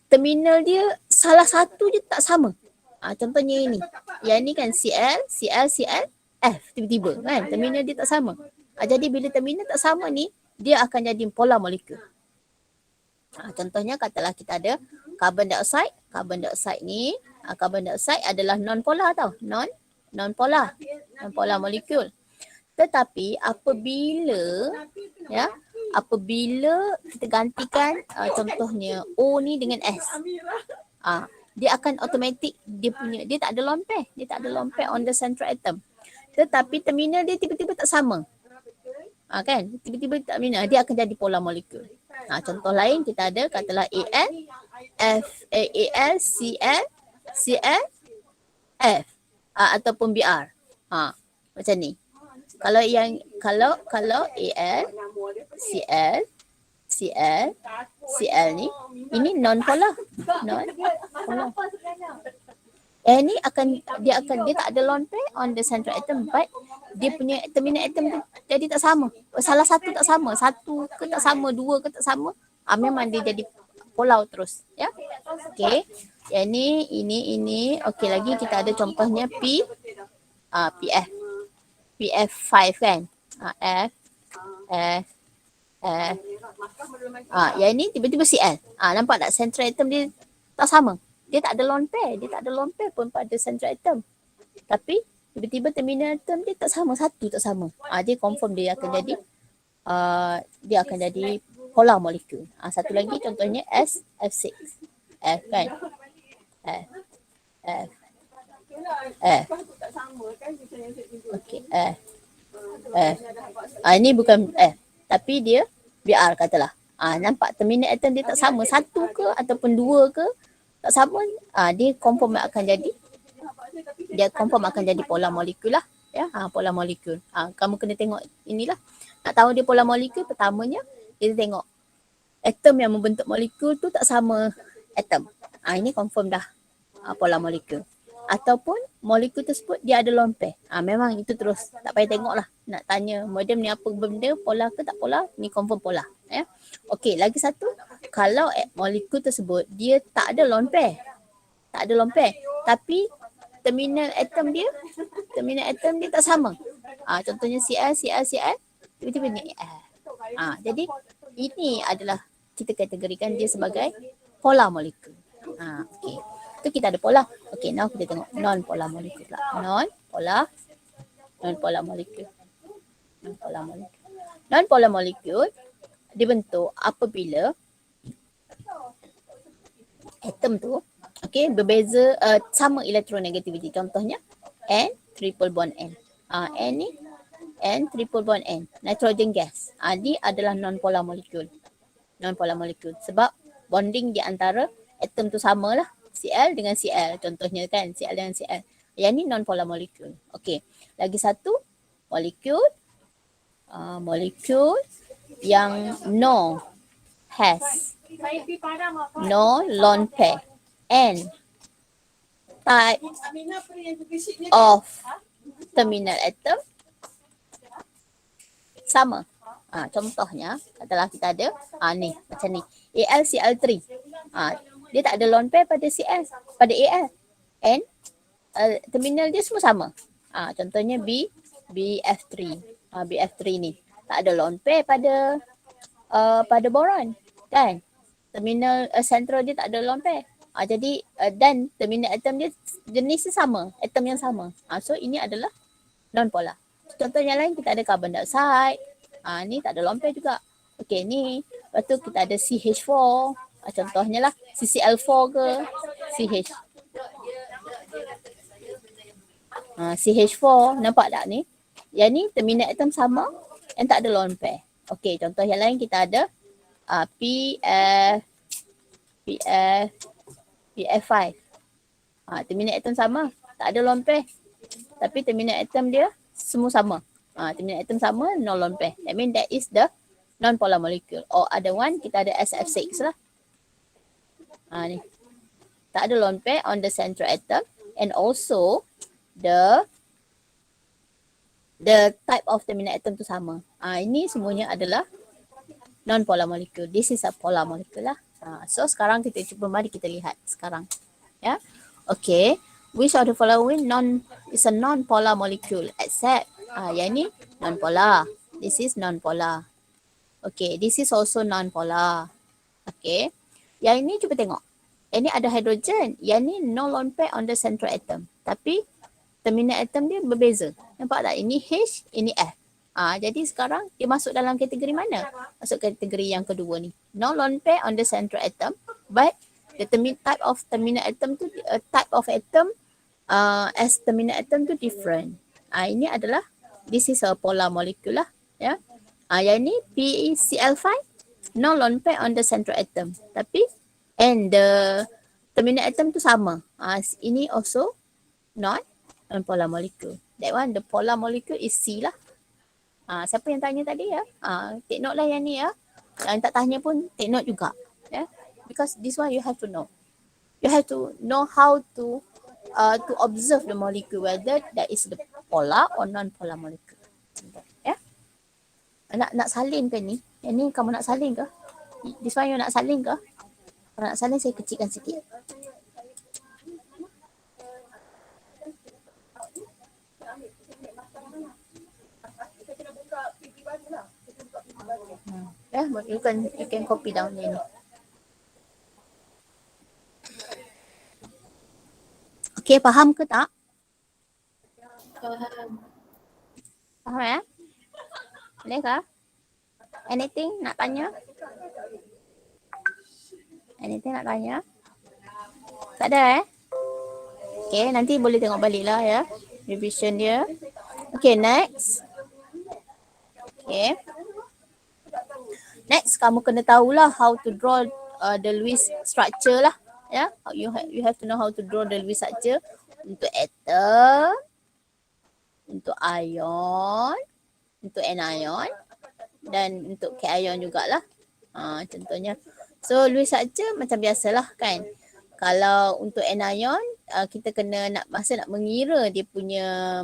terminal dia salah satu je tak sama. Contohnya ini. Yang ni kan Cl, F tiba-tiba kan. Terminal dia tak sama. Jadi bila terminal tak sama ni, dia akan jadi polar molecule. Contohnya katalah kita ada carbon dioxide. Carbon dioxide ni, carbon dioxide adalah non-polar tau. Non-polar molecule. Tetapi apabila kita gantikan contohnya O ni dengan S. Dia akan automatic dia tak ada lone pair. Dia tak ada lone pair on the central atom. Tetapi terminal dia tiba-tiba tak sama. Kan? Tiba-tiba terminal dia akan jadi polar molecule. Contoh lain kita ada katalah Al, Cl, F ataupun Br. Macam ni. Kalau Al, Cl ni, ini non-polar. Ni dia tak ada lone pair on the central atom, but dia punya terminal atom tu jadi tak sama. Salah satu tak sama, satu ke tak sama, dua ke tak sama. Memang dia jadi polar terus, ya. Okey. Yang ini. Okey, lagi kita ada contohnya PF. PF5 kan. F. Yang ini tiba-tiba Cl. Nampak tak central atom dia tak sama. Dia tak ada lone pair. Dia tak ada lone pair pun pada central atom. Tapi tiba-tiba terminal atom dia tak sama. Satu tak sama. Dia confirm dia akan jadi polar molecule. Satu lagi contohnya F6. F kan. F. Okey, F. Ini bukan F. tapi dia Br katalah. Nampak terminal atom dia tak sama, satu ke ataupun dua ke tak sama, dia confirm akan jadi polar molekul lah. Ya, polar molekul. Kamu kena tengok inilah. Nak tahu dia polar molekul, pertamanya kita tengok atom yang membentuk molekul tu tak sama atom. Ini confirm dah polar molekul. Ataupun molekul tersebut dia ada lone pair. Memang itu terus. Tak payah tengok lah. Nak tanya modem ni apa benda, polar ke tak polar, ni confirm polar. Ya. Okey, lagi satu. Kalau molekul tersebut dia tak ada lone pair. Tak ada lone pair. Tapi terminal atom dia tak sama. Contohnya Cl, tiba-tiba ni jadi ini adalah kita kategorikan dia sebagai polar molekul. Okey. Tu kita ada polar. Okey, now kita tengok non-polar molekul pula. Non-polar molekul. Non-polar molekul dibentuk apabila atom tu berbeza sama elektronegativity. Contohnya N triple bond N. N ni N triple bond N. Nitrogen gas. Ni adalah non-polar molekul. Non-polar molekul. Sebab bonding di antara atom tu samalah. Cl dengan Cl. Contohnya kan Cl dengan Cl. Yang ni non-polar molekul. Okey. Lagi satu molekul. Molekul yang no lone pair. And type of terminal atom sama. Contohnya katalah kita ada ni macam ni AlCl3. Dia tak ada lone pair pada Cl, pada Al. And terminal dia semua sama. Contohnya BF3. BF3 ni tak ada lone pair pada boron kan. Terminal central dia tak ada lone pair. Jadi dan terminal atom dia jenis sama, atom yang sama. So ini adalah non-polar. Contoh yang lain kita ada carbon dioxide. Ni tak ada lone pair juga. Okey ni. Lepas tu kita ada CH4. Contohnya lah CCl4 ke CH. CH4 nampak tak ni? Yang ni terminal atom sama yang tak ada lone pair. Okey, contoh yang lain kita ada PF5. Terminal atom sama, tak ada lone pair. Tapi terminal atom dia semua sama. Terminal atom sama, no lone pair. That means that is the non-polar molecule. Or other one, kita ada SF6 lah. Ni. Tak ada lone pair on the central atom. And also, the type of terminal atom tu sama. Ini semuanya adalah non-polar molecule. This is a polar molecule lah. So sekarang kita cuba mari kita lihat sekarang. Ya. Okay. Which of the following is a non-polar molecule except yang ni non-polar. This is non-polar. Okay. This is also non-polar. Okay. Yang ini cuba tengok. Yang ni ada hidrogen. Yang ni no lone pair on the central atom. Tapi terminal atom dia berbeza. Nampak tak? Ini H, ini F. Jadi sekarang dia masuk dalam kategori mana? Masuk kategori yang kedua ni. No lone pair on the central atom, but the type of terminal atom tu type of atom as terminal atom tu different. Ini adalah this is a polar molecule lah, ya. Yang ni PeCl5 no lone pair on the central atom, tapi and the terminal atom tu sama. Ini also non-polar molecule. That one the polar molecule is C lah. Siapa yang tanya tadi ya? Take note lah yang ni ya. Yang tak tanya pun take note juga. Ya. Because this one you have to know. You have to know how to observe the molecule whether that is the polar or non-polar molecule. Ya. Nak salin ke ni? Yang ni kamu nak salin ke? This one you nak salin ke? Kalau nak salin saya kecilkan sikit. You can copy down ni. Okay, faham ke tak? Faham ya? Boleh ke? Anything nak tanya? Anything nak tanya? Tak ada Okay, nanti boleh tengok balik lah ya. Revision dia. Okay, next. Okay. Next, kamu kena tahulah how to draw the Lewis structure lah. Ya, you have to know how to draw the Lewis structure untuk atom, untuk ion, untuk anion dan untuk cation jugalah. Contohnya. So Lewis structure macam biasalah kan. Kalau untuk anion, kita kena nak mengira dia punya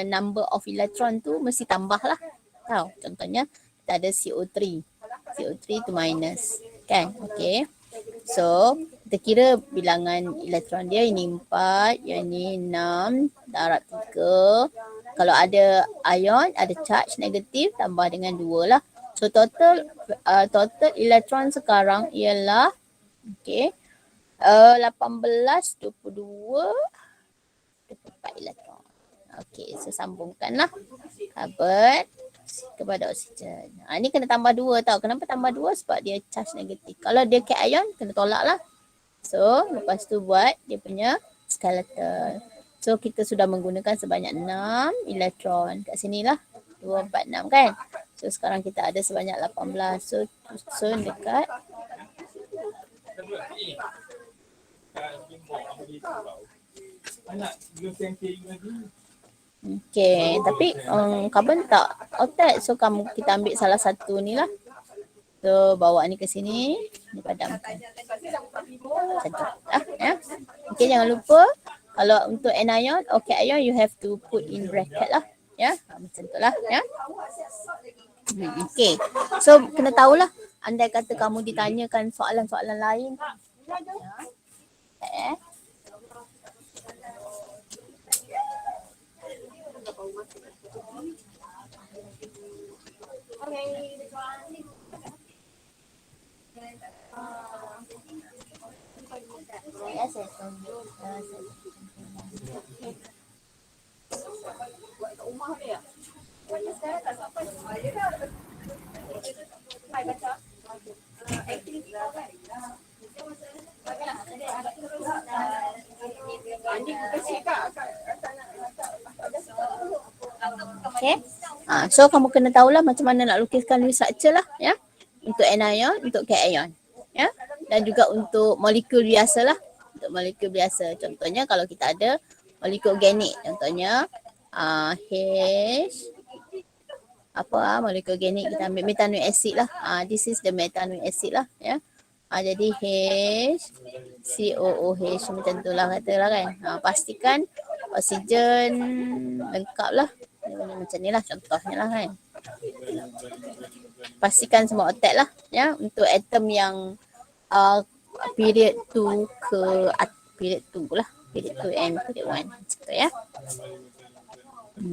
number of electron tu mesti tambah lah. Tahu? Contohnya kita ada CO3. CO3 tu minus. Kan? Okay. So kita kira bilangan elektron dia, ini 4, yang ni 6, darab 3. Kalau ada ion, ada charge negatif, tambah dengan 2 lah. So total elektron sekarang ialah okay, 18, 22, 24 elektron. Okay, so sambungkanlah karbon kepada oksigen. Ni kena tambah 2 tau. Kenapa tambah 2? Sebab dia charge negatif. Kalau dia cation, kena tolak lah. So, lepas tu buat dia punya skeleton. So, kita sudah menggunakan sebanyak 6 elektron. Kat sini lah. 2, 4, 6 kan? So, sekarang kita ada sebanyak 18. So dekat okay, tapi karbon tak octet. So kita ambil salah satu ni lah. So bawa ni ke sini, ni padamkan. Macam tu. Ya. Okay, jangan lupa kalau untuk anion, okay ion you have to put in bracket lah. Ya, macam tu lah. Ya. Okay, so kena tahulah. Andai kata kamu ditanyakan soalan-soalan lain. Ya. Saya tunjuk Buat kat rumah ni ya. Macam sekarang tak sampai. Dia dah. Hai baca. Aktiviti kau kan. Andi kasih kak okay. So kamu kena tahulah macam mana nak lukiskan Lewis structure lah ya. Untuk anion, untuk cation. Ya. Dan juga untuk molekul biasa lah. Untuk molekul biasa. Contohnya kalau kita ada molekul organik. Contohnya molekul organik kita ambil methanoic acid lah. This is the methanoic acid lah ya. Jadi HCOOH macam tu lah katalah kan. Pastikan oksigen lengkap lah. Macam ni lah contohnya lah kan. Pastikan semua octet lah ya. Untuk atom yang period 2 ke period 2 lah. Period 2 and period 1 macam tu ya.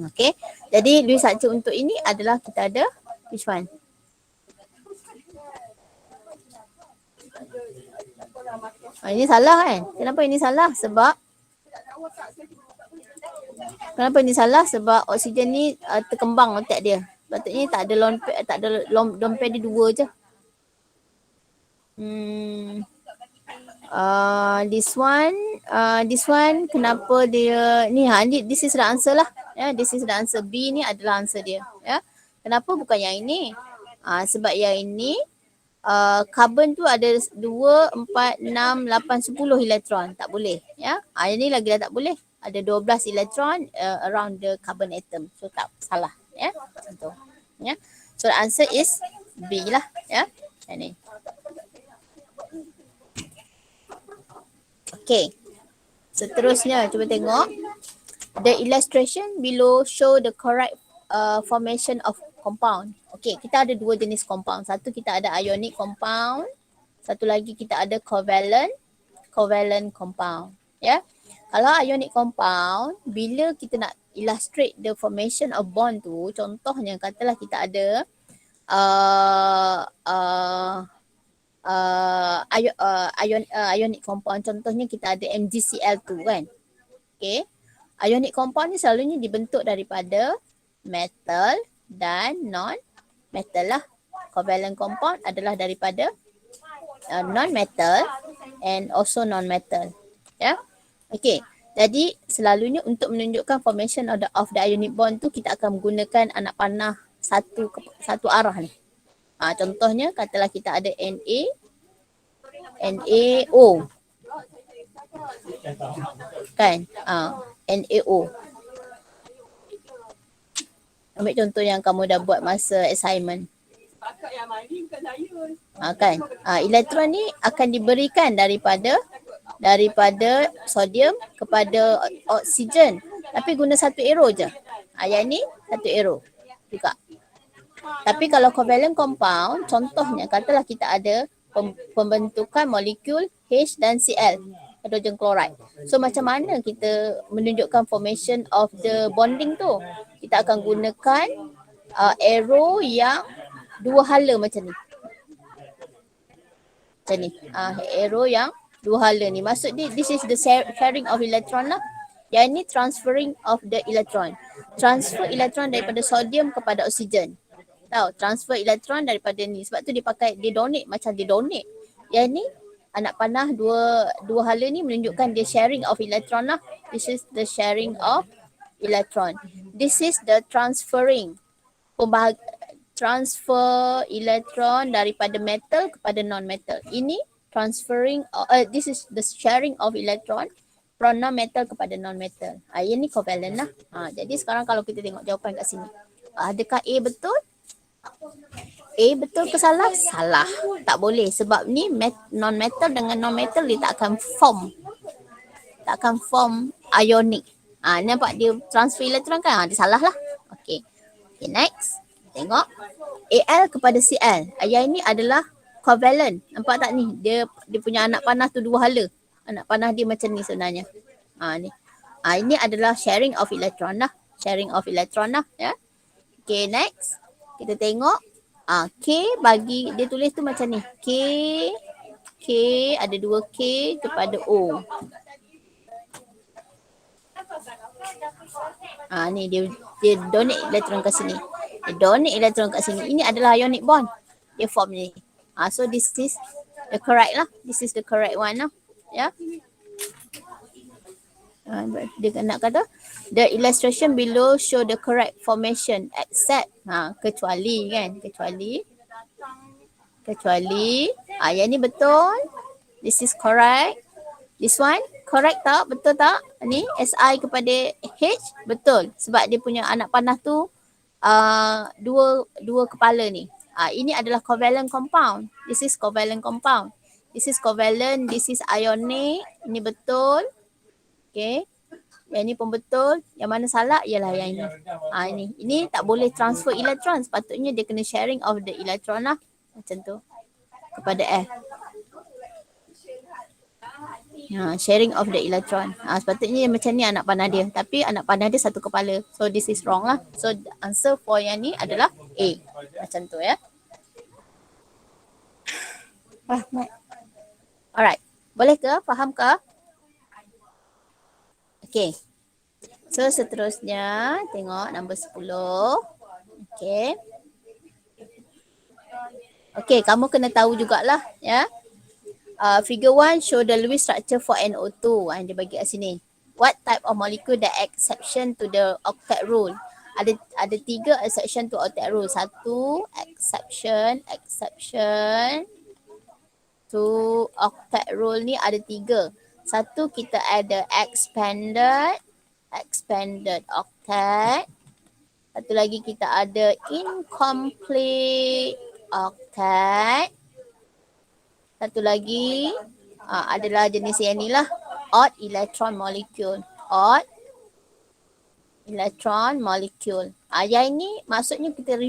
Okay. Jadi Lewis structure untuk ini adalah kita ada which one? Ini salah kan? Kenapa ini salah? Kenapa ini salah? Sebab oksigen ni terkembang otak dia. Patutnya tak ada lone pair dia 2 je. This one kenapa dia ni this is the answer lah. Ya, this is the answer. B ni adalah answer dia. Ya. Kenapa bukan yang ini? Sebab yang ini karbon tu ada 2, 4, 6, 8, 10 elektron. Tak boleh. Ya. Yang ni lagi dah tak boleh. Ada 12 elektron around the carbon atom. So tak salah. Ya. Macam tu. Ya. So the answer is B lah. Ya. Yang ni. Okay. Seterusnya cuba tengok. The illustration below show the correct formation of compound. Okay, kita ada 2 jenis compound. Satu kita ada ionic compound. Satu lagi kita ada covalent compound. Ya. Kalau ionic compound, bila kita nak illustrate the formation of bond tu, contohnya katalah kita ada ionic compound. Contohnya kita ada MgCl2 kan. Okay. Ionic compound ni selalunya dibentuk daripada metal dan non-metal lah. Covalent compound adalah daripada non-metal and also non-metal. Ya. Okay. Jadi selalunya untuk menunjukkan formation of the ionic bond tu kita akan menggunakan anak panah satu arah ni. Contohnya katalah kita ada NaO kan. NaO. Ambil contoh yang kamu dah buat masa assignment. Pakak yang mandi bukan saya. Kan. Elektron ni akan diberikan daripada sodium kepada oksigen. Tapi guna satu arrow je. Yang ni satu arrow juga. Tapi kalau covalent compound, contohnya katalah kita ada pembentukan molekul H dan Cl, hydrogen chloride. So macam mana kita menunjukkan formation of the bonding tu? Kita akan gunakan arrow yang dua hala macam ni. Macam ni. Arrow yang dua hala ni. Maksud dia, this is the sharing of electron lah. Yang ni transferring of the electron. Transfer elektron daripada sodium kepada oksigen. Tahu, transfer elektron daripada ni. Sebab tu dia pakai, dia donate macam dia donate. Yang ni anak panah dua hala ni menunjukkan dia sharing of electron lah. This is the sharing of electron. This is the transferring. Transfer elektron daripada metal kepada non-metal. Ini transferring, this is the sharing of electron from non-metal kepada non-metal. Yang ni covalent lah. Jadi sekarang kalau kita tengok jawapan kat sini. Adakah A betul? A betul ke salah? Salah. Tak boleh sebab ni non-metal dengan non-metal dia tak akan form ionic. Nampak dia transfer elektron kan? Dia salah lah. Okay, next. Tengok. Al kepada Cl. Yang ini adalah covalent. Nampak tak ni? Dia punya anak panah tu dua hala. Anak panah dia macam ni sebenarnya. Ni. Ini adalah sharing of electron lah. Sharing of electron lah. Ya. Okay, next. Kita tengok. K bagi, dia tulis tu macam ni. K ada dua K kepada O. Ni dia donate elektron ke sini. Dia donate elektron kat sini. Ini adalah ionic bond. Dia form ni. So this is the correct lah. This is the correct one lah. Ya. Dia nak kata the illustration below show the correct formation except kecuali yang ni betul. This is correct. This one correct tak? Betul tak? Ni Si kepada H betul sebab dia punya anak panah tu dua kepala ni. Ini adalah covalent compound. This is covalent compound. This is covalent, this is ionic. Ini betul. Okay. Yang ni pun betul. Yang mana salah ialah yang ini. Ini tak boleh transfer elektron. Sepatutnya dia kena sharing of the electron lah. Macam tu. Kepada F. Sharing of the electron. Sepatutnya macam ni anak panah dia. Tapi anak panah dia satu kepala. So this is wrong lah. So the answer for yang ni adalah A. Macam tu ya. Alright. Boleh ke? Faham ke? Okay. So seterusnya tengok nombor 10. Okay. Okay, kamu kena tahu jugalah ya. Figure 1 show the Lewis structure for NO2. Dia bagi kat sini. What type of molecule that exception to the octet rule? Ada 3 exception to octet rule. 1 exception to octet rule ni ada 3. 1 kita ada expanded octet. Satu lagi kita ada incomplete octet. Satu lagi adalah jenis yang ni lah. Odd electron molecule. Odd electron molecule. Yang ini maksudnya kita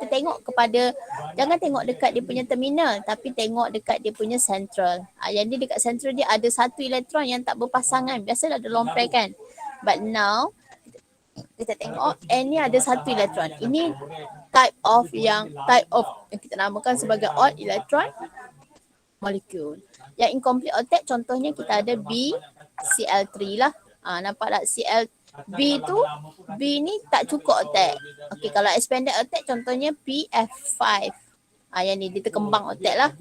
tengok kepada, jangan tengok dekat dia punya terminal tapi tengok dekat dia punya central. Yang ni dekat central dia ada satu elektron yang tak berpasangan. Biasa ada lompre kan. But now kita tengok N ni ada satu elektron. Ini type of yang kita namakan sebagai odd electron molecule. Yang incomplete octet contohnya kita ada BCl3 lah. Nampak tak B tu, B ni tak cukup octet. Okey, kalau expanded octet contohnya PF5. Yang ni dia terkembang octet lah.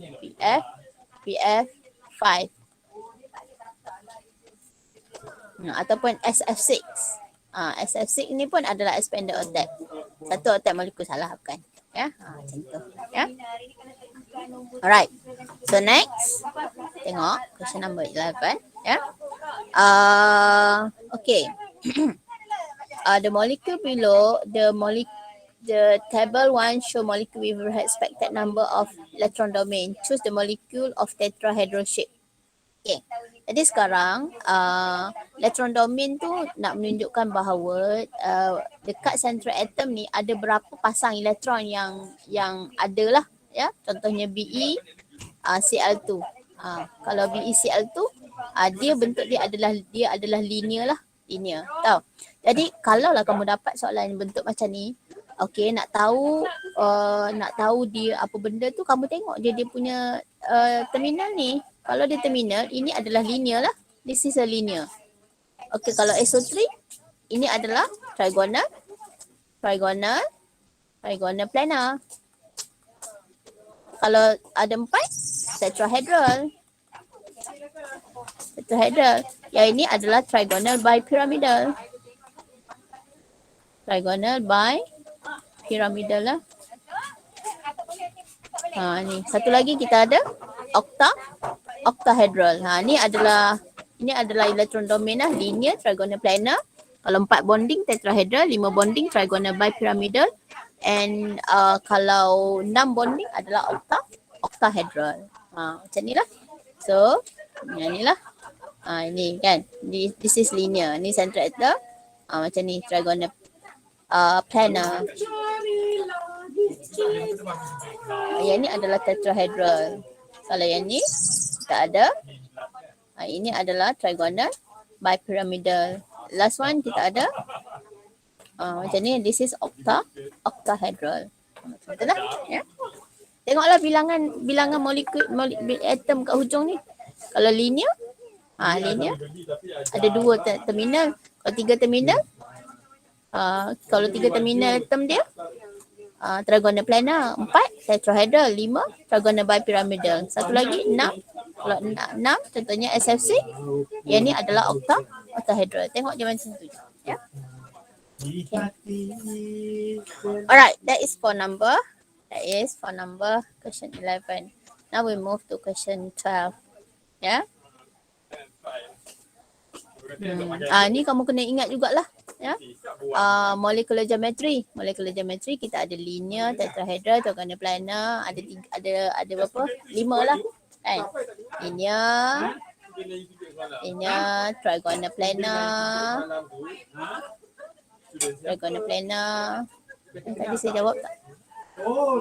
PF5. Ataupun SF6. SF6 ni pun adalah expanded octet. Satu octet molekul salah bukan. Ya, macam tu. Ya. Alright. So next, tengok question number 11. Ya. Okay. The molecule below the table 1 show molecule with respected number of electron domain. Choose the molecule of tetrahedral shape. Okay. Jadi sekarang electron domain tu nak menunjukkan bahawa dekat central atom ni ada berapa pasang elektron yang ada lah, ya. Contohnya Be Cl2. Kalau Be Cl2 dia bentuk dia adalah linear lah, linear. Tahu. Jadi kalau lah kamu dapat soalan bentuk macam ni, okey, nak tahu dia apa benda tu, kamu tengok dia punya terminal ni. Kalau dia terminal, ini adalah linear lah. This is a linear. Okey, kalau SO3, ini adalah trigonal planar. Kalau ada 4, tetrahedral. Yang ini adalah trigonal bipyramidal. Lah. Ni satu lagi kita ada octahedral. Ini adalah elektron domain lah, linear, trigonal planar. Kalau 4 bonding tetrahedral, 5 bonding trigonal bipyramidal, and kalau 6 bonding adalah octahedral. Macam ni lah. So, ni lah. Ini kan, this is linear. Ni central atom. Macam ni trigonal planar. Yang ni adalah tetrahedral. Kalau yang ni tak ada. Ini adalah trigonal bipyramidal. Last one kita ada. Macam ni, this is octahedral. Betul lah, ya. Tengoklah bilangan molekul atom kat hujung ni. Kalau linear, linear ada 2 terminal. Kalau 3 terminal, kalau 3 terminal atom dia trigonal planar, 4 tetrahedral, 5 trigonal bipyramidal. Satu lagi 6. Kalau 6 contohnya SFC, yang ni adalah octahedral. Tengok dia macam tu. Ya. Okay. Alright, that is for number question 11. Now we move to question 12. Ya. Ni kamu kena ingat jugalah, ya. Molecular geometry kita ada linear, tetrahedral, trigonal planar, ada berapa? 5 lah. Kan? Linear, trigonal planar. Tadi saya jawab tak?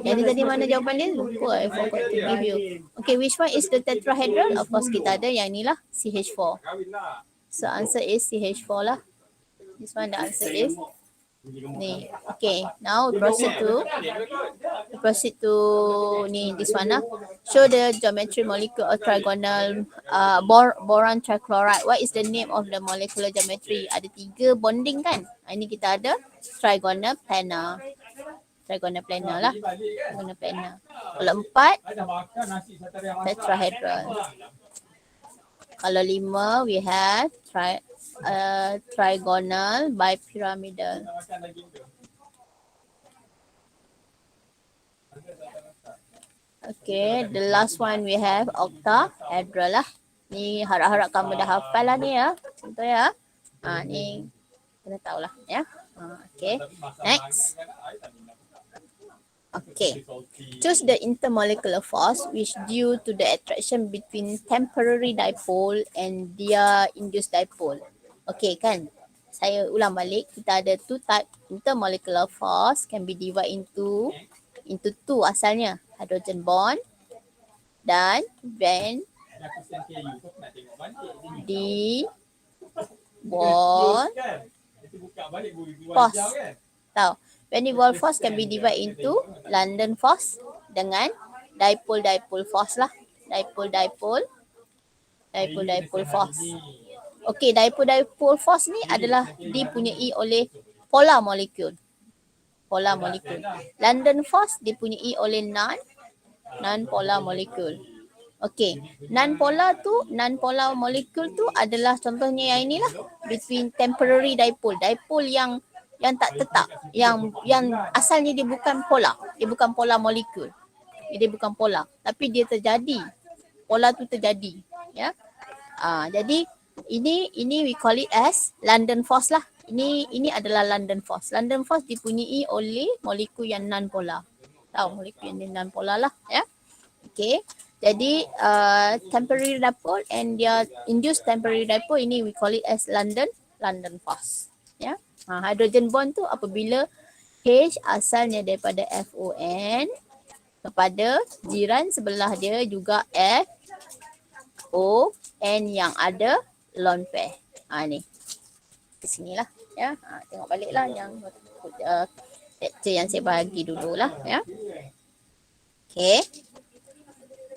Yang ni tadi mana jawapan dia? Lupa, I forgot to give you. Okay, which one is the tetrahedral? Of course kita ada yang ni lah, CH4. So answer is CH4 lah. This one the answer is ni. Okay, now proceed to ni, this one lah. Show the geometry molecule of trigonal boron trichloride. What is the name of the molecular geometry? Ada 3 bonding kan? Ini kita ada trigonal planar. Lah. Trigonal planar. Kalau 4 tetrahedral. Kalau 5 we have trigonal bipyramidal. Okay, the last one we have octahedral lah. Ni harap-harap kamu dah hafal lah ni ya. Contoh ya. Ni kena tahu lah ya. Okay, next. Okay, choose the intermolecular force which due to the attraction between temporary dipole and their induced dipole. Okay kan, saya ulang balik, kita ada 2 type intermolecular force can be divided into 2 asalnya, hydrogen bond dan van D bond force. Tahu, van der Waals force can be divided into London force dengan dipole force lah. Dipole force. Okey, dipole force ni adalah dipunyai oleh polar molecule. London force dipunyai oleh non-polar molecule. Okey, non-polar molecule tu adalah contohnya yang inilah, between temporary dipole. Dipole yang yang tak tetap, yang asalnya dia bukan polar, dia bukan polar molekul, dia bukan polar, tapi dia terjadi, polar tu terjadi, ya. Jadi ini we call it as London force lah. Ini adalah London force. London force dipunyai oleh molekul yang non polar. Tahu molekul yang non polar lah, ya. Okay. Jadi temporary dipole and dia induced temporary dipole, ini we call it as London force. Ya. Hydrogen bond tu apabila H asalnya daripada FON kepada jiran sebelah dia juga FON yang ada lone pair. Ni. Ke sinilah, ya. Tengok baliklah yang lecture yang saya bagi dululah, ya. Okay.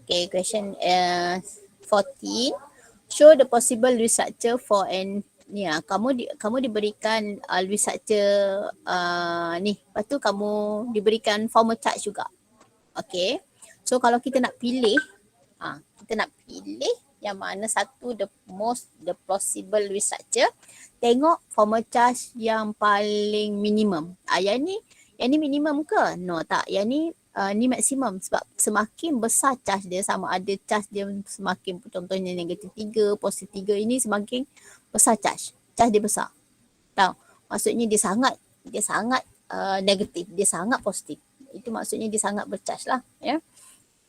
Okay, question 14. Show the possible Lewis structure for an ni kamu diberikan Lewis structure ni. Lepas tu kamu diberikan formal charge juga. Okay. So kalau kita nak pilih yang mana satu the possible Lewis structure, tengok formal charge yang paling minimum. Yang ni minimum ke? No, tak. Yang ni maksimum sebab semakin besar charge dia, sama ada charge dia semakin, contohnya negatif 3, positif 3, ini semakin besar charge dia besar. Tahu? Maksudnya dia sangat negatif, dia sangat positif. Itu maksudnya dia sangat bercharge lah, ya.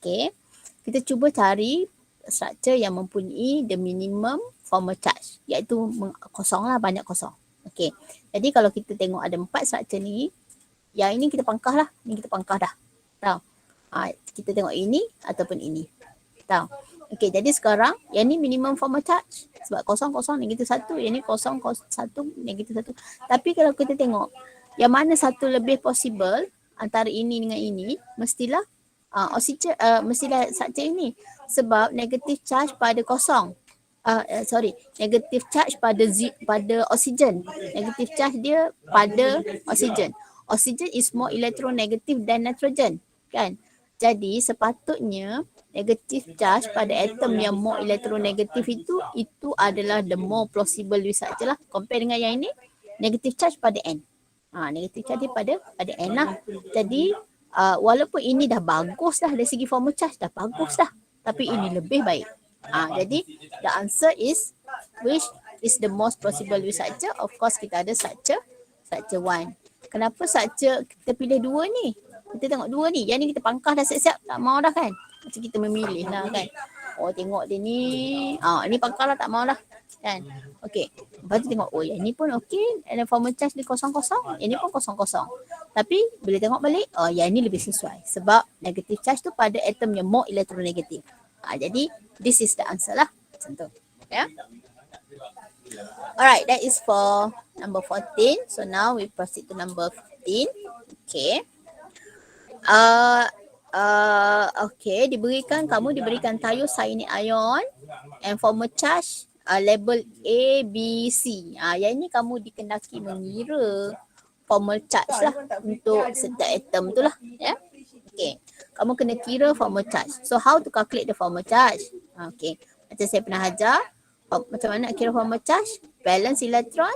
Okay. Kita cuba cari structure yang mempunyai the minimum formal charge, iaitu kosong lah, banyak kosong. Okay. Jadi kalau kita tengok ada 4 structure ni, yang ini kita pangkah lah, ni kita pangkah dah. Tahu? Kita tengok ini ataupun ini. Tahu? Okey, jadi sekarang yang ni minimum formal charge sebab kosong negatif 1, yang ni kosong 1 negatif 1. Tapi kalau kita tengok yang mana satu lebih possible antara ini dengan ini, mestilah oksigen, mestilah structure ini sebab negatif charge pada kosong. Negatif charge pada oksigen. Negatif charge dia pada oksigen. Oksigen is more electronegative than nitrogen, kan? Jadi sepatutnya negative charge pada atom yang more electronegative itu adalah the more plausible Lewis structure lah. Compare dengan yang ini, negative charge pada N. Negative charge dia pada N lah. Jadi walaupun ini dah bagus dah dari segi formal charge, dah bagus dah, tapi ini lebih baik. Jadi the answer is which is the most plausible Lewis structure? Of course kita ada structure 1. Kenapa structure kita pilih 2 ni? Kita tengok 2 ni. Yang ni kita pangkah dah siap-siap. Tak mau dah kan? Macam kita memilih lah kan. Oh tengok dia ni. Ni pangkah lah, tak mau lah. Kan? Okay. Lepas tu tengok. Oh yang ni pun okay. And formal charge dia kosong-kosong. Yang ni pun kosong-kosong. Tapi bila tengok balik. Yang ni lebih sesuai. Sebab negative charge tu pada atom yang more electronegative. Jadi this is the answer lah. Macam tu. Ya. Alright, that is for number 14. So now we proceed to number 15. Okay. Okay, kamu diberikan thiocyanate ion and formal charge label A, B, C. Yang ini kamu dikendaki mengira formal charge lah untuk setiap atom tu lah. Ya. Okay. Kamu kena kira formal charge. So how to calculate the formal charge? Okay. Macam saya pernah ajar. Macam mana nak kira formal charge? Balance elektron,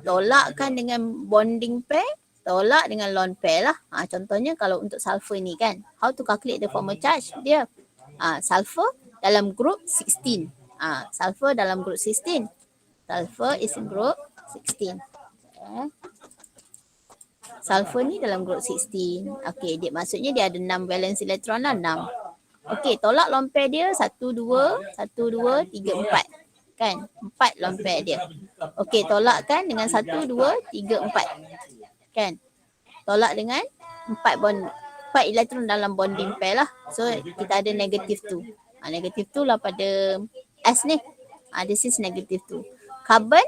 tolakkan dengan bonding pair, tolak dengan lone pair lah. Contohnya kalau untuk sulfur ni kan, how to calculate the formal charge dia? Sulfur dalam group 16. Sulfur dalam group 16. Sulfur is in group 16. Sulfur ni dalam group 16. Okay, maksudnya dia ada 6 valence elektron lah, 6. Okay, tolak lone pair dia 1, 2, 1, 2, 3, 4. Kan? 4 lone pair dia. Okey, tolakkan dengan 1, 2, 3, 4. Kan? Tolak dengan 4 elektron dalam bonding pair lah. So, kita ada negative 2. Negative 2 lah pada S ni. This is negative 2. Carbon,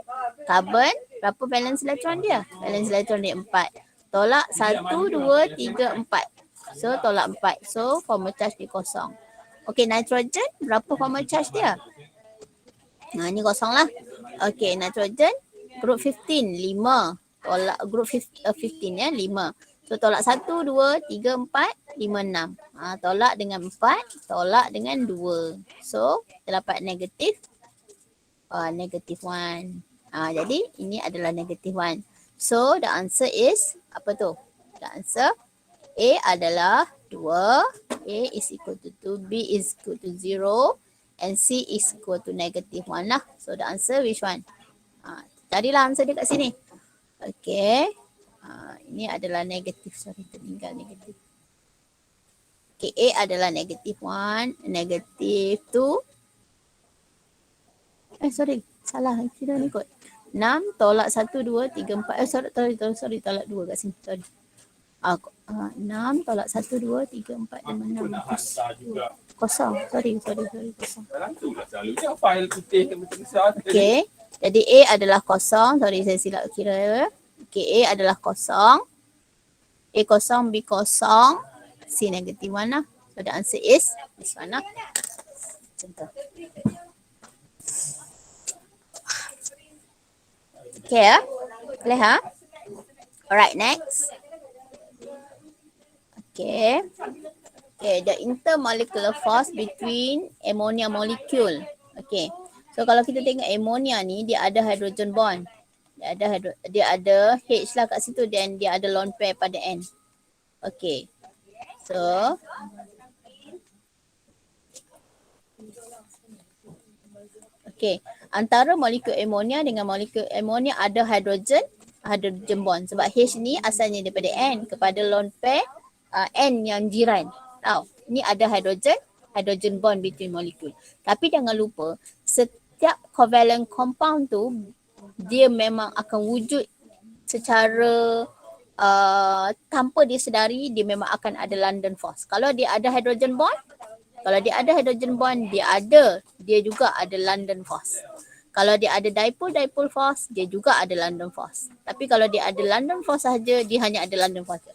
berapa valence elektron dia? Valence elektron dia 4. Tolak 1, 2, 3, 4. So, tolak 4. So, formal charge dia kosong. Okey, nitrogen, berapa formal charge dia? Ni kosong lah. Okay, nitrogen group 15, 5. Tolak group 15 ya, 5. So tolak 1, 2, 3, 4, 5, 6. Tolak dengan 4, tolak dengan 2. So kita dapat negatif 1. Jadi ini adalah negatif 1. So the answer is apa tu? The answer A adalah 2, A is equal to 2, B is equal to 0 and C is equal to negative 1 lah. So the answer which one? Carilah answer dia kat sini. Okay. Ini adalah negatif. Sorry, tertinggal negatif. Okay, A adalah negative 1, negative 2. Sorry, salah. Kira ni kot. 6 tolak 1, 2, 3, 4. Sorry, tolak 2 kat sini. Sorry. 6 tolak 1, 2, 3, 4, 5, 6. Nak hantar juga. Kosong. Sorry, kosong. Dalam tu lah selalunya file putih yang macam besar. Okay. Jadi A adalah kosong. Sorry, saya silap kira. Okay, A adalah kosong. A kosong, B kosong, C negative 1 lah. So the answer is this one lah. Contoh. Okay, boleh ha? Alright, next. Okay. Okay, the intermolecular force between ammonia molecule. Okay. So kalau kita tengok ammonia ni, dia ada hydrogen bond. Dia ada H lah kat situ dan dia ada lone pair pada N. Okay. So okay, antara molekul ammonia dengan molekul ammonia ada hydrogen bond sebab H ni asalnya daripada N kepada lone pair N yang jiran. Tahu, ni ada hydrogen bond between molekul. Tapi jangan lupa setiap covalent compound tu dia memang akan wujud secara tanpa dia sedari, dia memang akan ada London force. Kalau dia ada hydrogen bond, dia juga ada London force. Kalau dia ada dipole force, dia juga ada London force. Tapi kalau dia ada London force sahaja, dia hanya ada London force.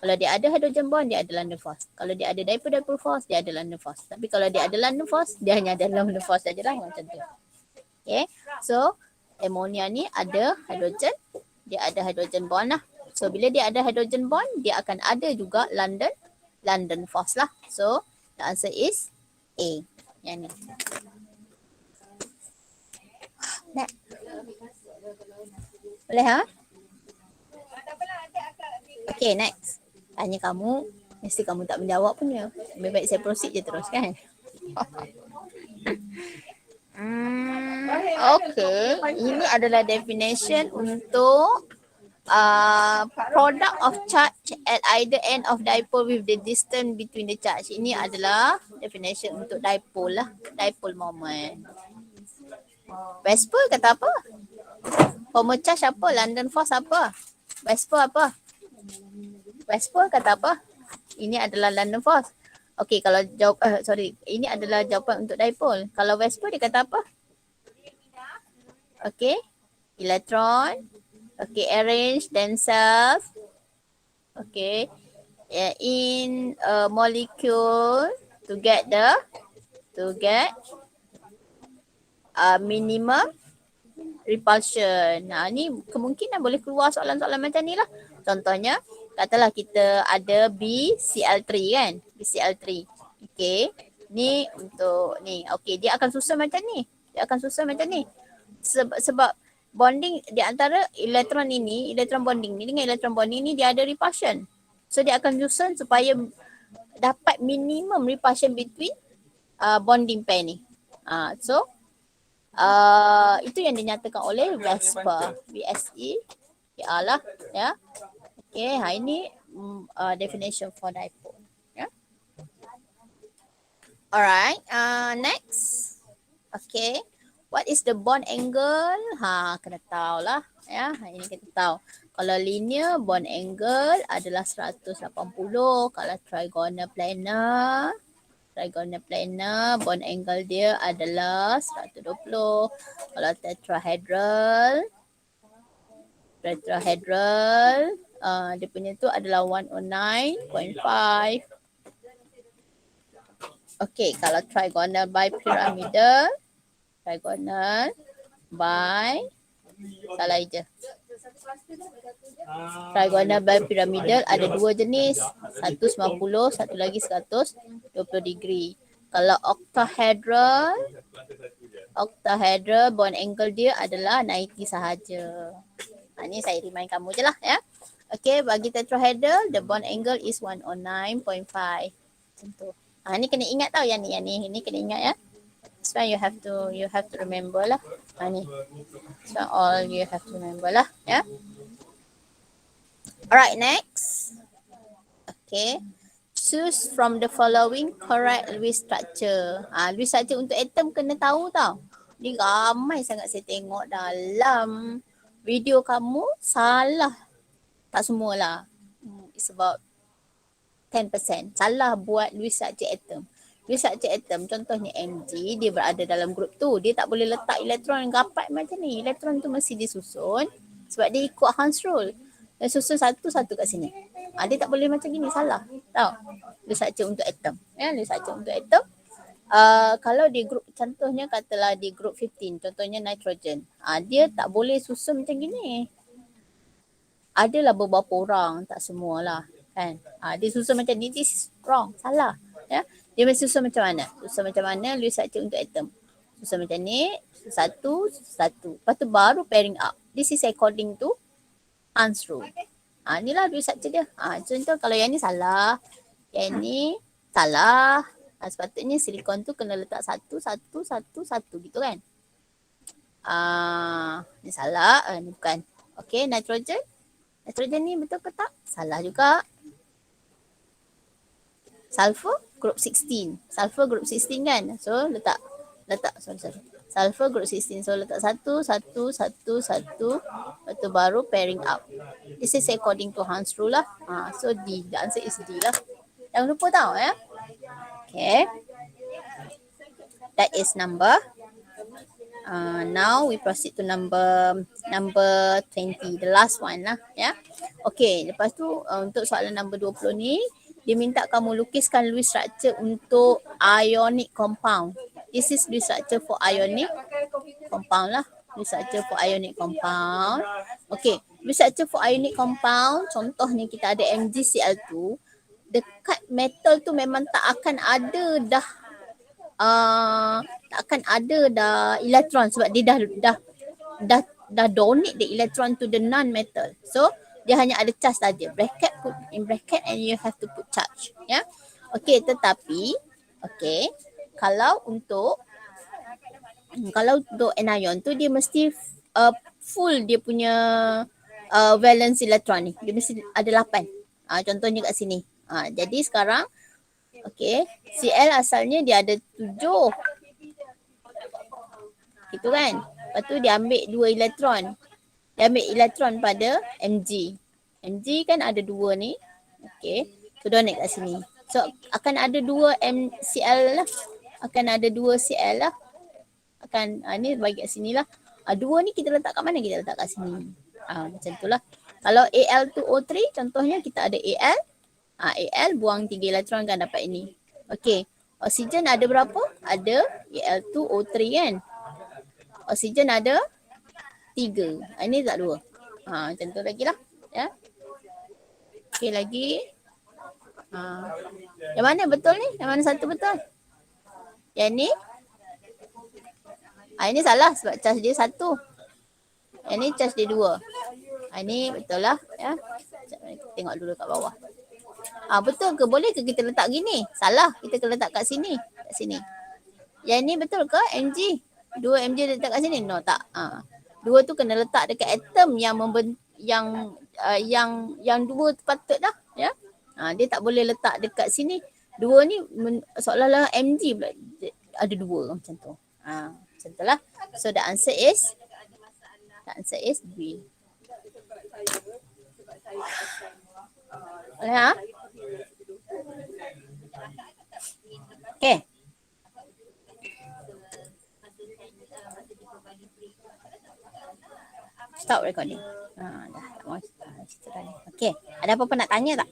Kalau dia ada hydrogen bond, dia ada London force. Kalau dia ada dipole force, dia ada London force. Tapi kalau dia ada London force, dia hanya ada London force sajalah, macam tu. Okay, so ammonia ni ada hydrogen, dia ada hydrogen bond lah. So bila dia ada hydrogen bond, dia akan ada juga London force lah. So the answer is A. Yang ni. Next. Boleh ha? Okay, next. Tanya kamu, mesti kamu tak menjawab pun ya. Lebih baik saya proceed je terus kan. Okay, ini adalah definition untuk product of charge at either end of dipole with the distance between the charge. Ini adalah definition untuk dipole lah, dipole moment. Westpol kata apa? Formal charge apa? London force apa? Westpol apa? Westpol kata apa? Ini adalah London force. Okay, kalau jawab, ini adalah jawapan untuk dipole. Kalau Westpol dia kata apa? Okay, electron. Okay, arrange themselves. Okay, in a molecule to get minimum repulsion. Nah, ni kemungkinan boleh keluar soalan-soalan macam ni lah. Contohnya, katalah kita ada BCl3 kan? BCl3. Okay. Ni untuk ni. Okay, dia akan susun macam ni. Sebab bonding di antara elektron ini, elektron bonding ni dengan elektron bonding ni dia ada repulsion. So dia akan susun supaya dapat minimum repulsion between bonding pair ni. Itu yang dinyatakan oleh Vesper. VSE lah ya. Okay, ini definition for dipole. Ya. Alright, next. Okay, what is the bond angle? Kena tahu lah ya. Ini kita tahu. Kalau linear bond angle adalah 180. Kalau trigonal planar bond angle dia adalah 120. Kalau tetrahedral dia punya tu adalah 109.5. Okay, kalau trigonal bipyramidal, salah je. Trigonal bipyramidal ada dua jenis, 190, satu lagi 120 degree. Kalau octahedral octahedral bond angle dia adalah 90 sahaja. Ni saya remind kamu je lah ya. Okay, bagi tetrahedral the bond angle is 109.5. Macam tu. Ni kena ingat tau yang ni kena ingat ya. So you have to remember lah. Ni. So all you have to remember lah ya. Alright, next. Okay. Choose from the following correct Lewis structure. Lewis structure untuk atom kena tahu tau. Ni ramai sangat saya tengok dalam video kamu salah. Tak semualah. It's about 10%. Salah buat Lewis structure atom. Lewis structure atom contohnya Mg, dia berada dalam grup tu. Dia tak boleh letak elektron rapat macam ni. Elektron tu mesti disusun sebab dia ikut Hans rule. Dia susun satu-satu kat sini. Dia tak boleh macam gini, salah. Tahu? Lewis structure untuk atom. Ya, Lewis structure untuk atom. Kalau di grup, contohnya katalah di grup 15, contohnya nitrogen. Dia tak boleh susun macam gini. Adalah beberapa orang, tak semualah. Kan? Dia susun macam ni, this is wrong, salah. Ya? Dia mesti susun macam mana? Susun macam mana Lewis structure untuk atom? Susun macam ni, satu. Lepas tu baru pairing up. This is according to Hans rule. Inilah Lewis structure dia. Contoh kalau yang ni salah, yang ni salah. Sepatutnya silikon tu kena letak satu gitu kan. Ni salah, ni bukan. Okay, nitrogen. Nitrogen ni betul ke tak? Salah juga. Sulfur group 16. Sulfur group 16 kan. So letak sorry. Sulfur group 16. So letak satu. Lepas tu baru pairing up. This is according to Hans rule lah. So D. The answer is D lah. Jangan lupa tau ya. Okay. That is number. Now we proceed to number 20. The last one lah ya. Okay. Lepas tu untuk soalan number 20 ni. Dia minta kamu lukiskan Lewis structure untuk ionic compound. This is Lewis structure for ionic compound lah. Lewis structure for ionic compound. Okay. Lewis structure for ionic compound. Contoh ni kita ada MgCl2. Dekat metal tu memang tak akan ada dah elektron sebab dia dah donate the electron to the non-metal. So dia hanya ada charge saja. Put in bracket and you have to put charge. Ya. Okay, tetapi kalau untuk anion tu dia mesti full dia punya valence electron ni. Dia mesti ada 8. Contohnya kat sini. Jadi sekarang Cl asalnya dia ada 7. Gitu kan? Lepas tu dia ambil 2 elektron. Dia ambil elektron pada Mg. Mg kan ada 2 ni. Okay. So donate kat sini. So akan ada 2 MCl lah. Akan ada 2 Cl lah. Akan ni bagi kat sini lah. 2 ni kita letak kat mana? Kita letak kat sini. Macam tu lah. Kalau Al2O3 contohnya kita ada Al. Al buang 3 elektron kan dapat ini. Okay. Oksigen ada berapa? Ada Al2O3 kan. Oksigen ada 3. Ini tak 2. Macam tu lagi lah. Ya. Okay lagi. Yang mana betul ni? Yang mana satu betul? Yang ni? Ini salah sebab charge dia 1. Yang ni charge dia 2. Ini betul lah. Ya. Tengok dulu kat bawah. Betul ke? Boleh ke kita letak gini? Salah. Kita kena letak kat sini. Kat sini. Yang ni betul ke? Mg. 2 Mg letak kat sini? No, tak. 2 tu kena letak dekat atom yang yang 2 patut dah. Ya. Dia tak boleh letak dekat sini. 2 ni seolah-olah Mg pula. Ada 2 macam tu. Macam tu lah. So the answer is B. Okay. Stop recording. Dah tak mau cerita dah ni. Okay. Ada apa-apa nak tanya tak?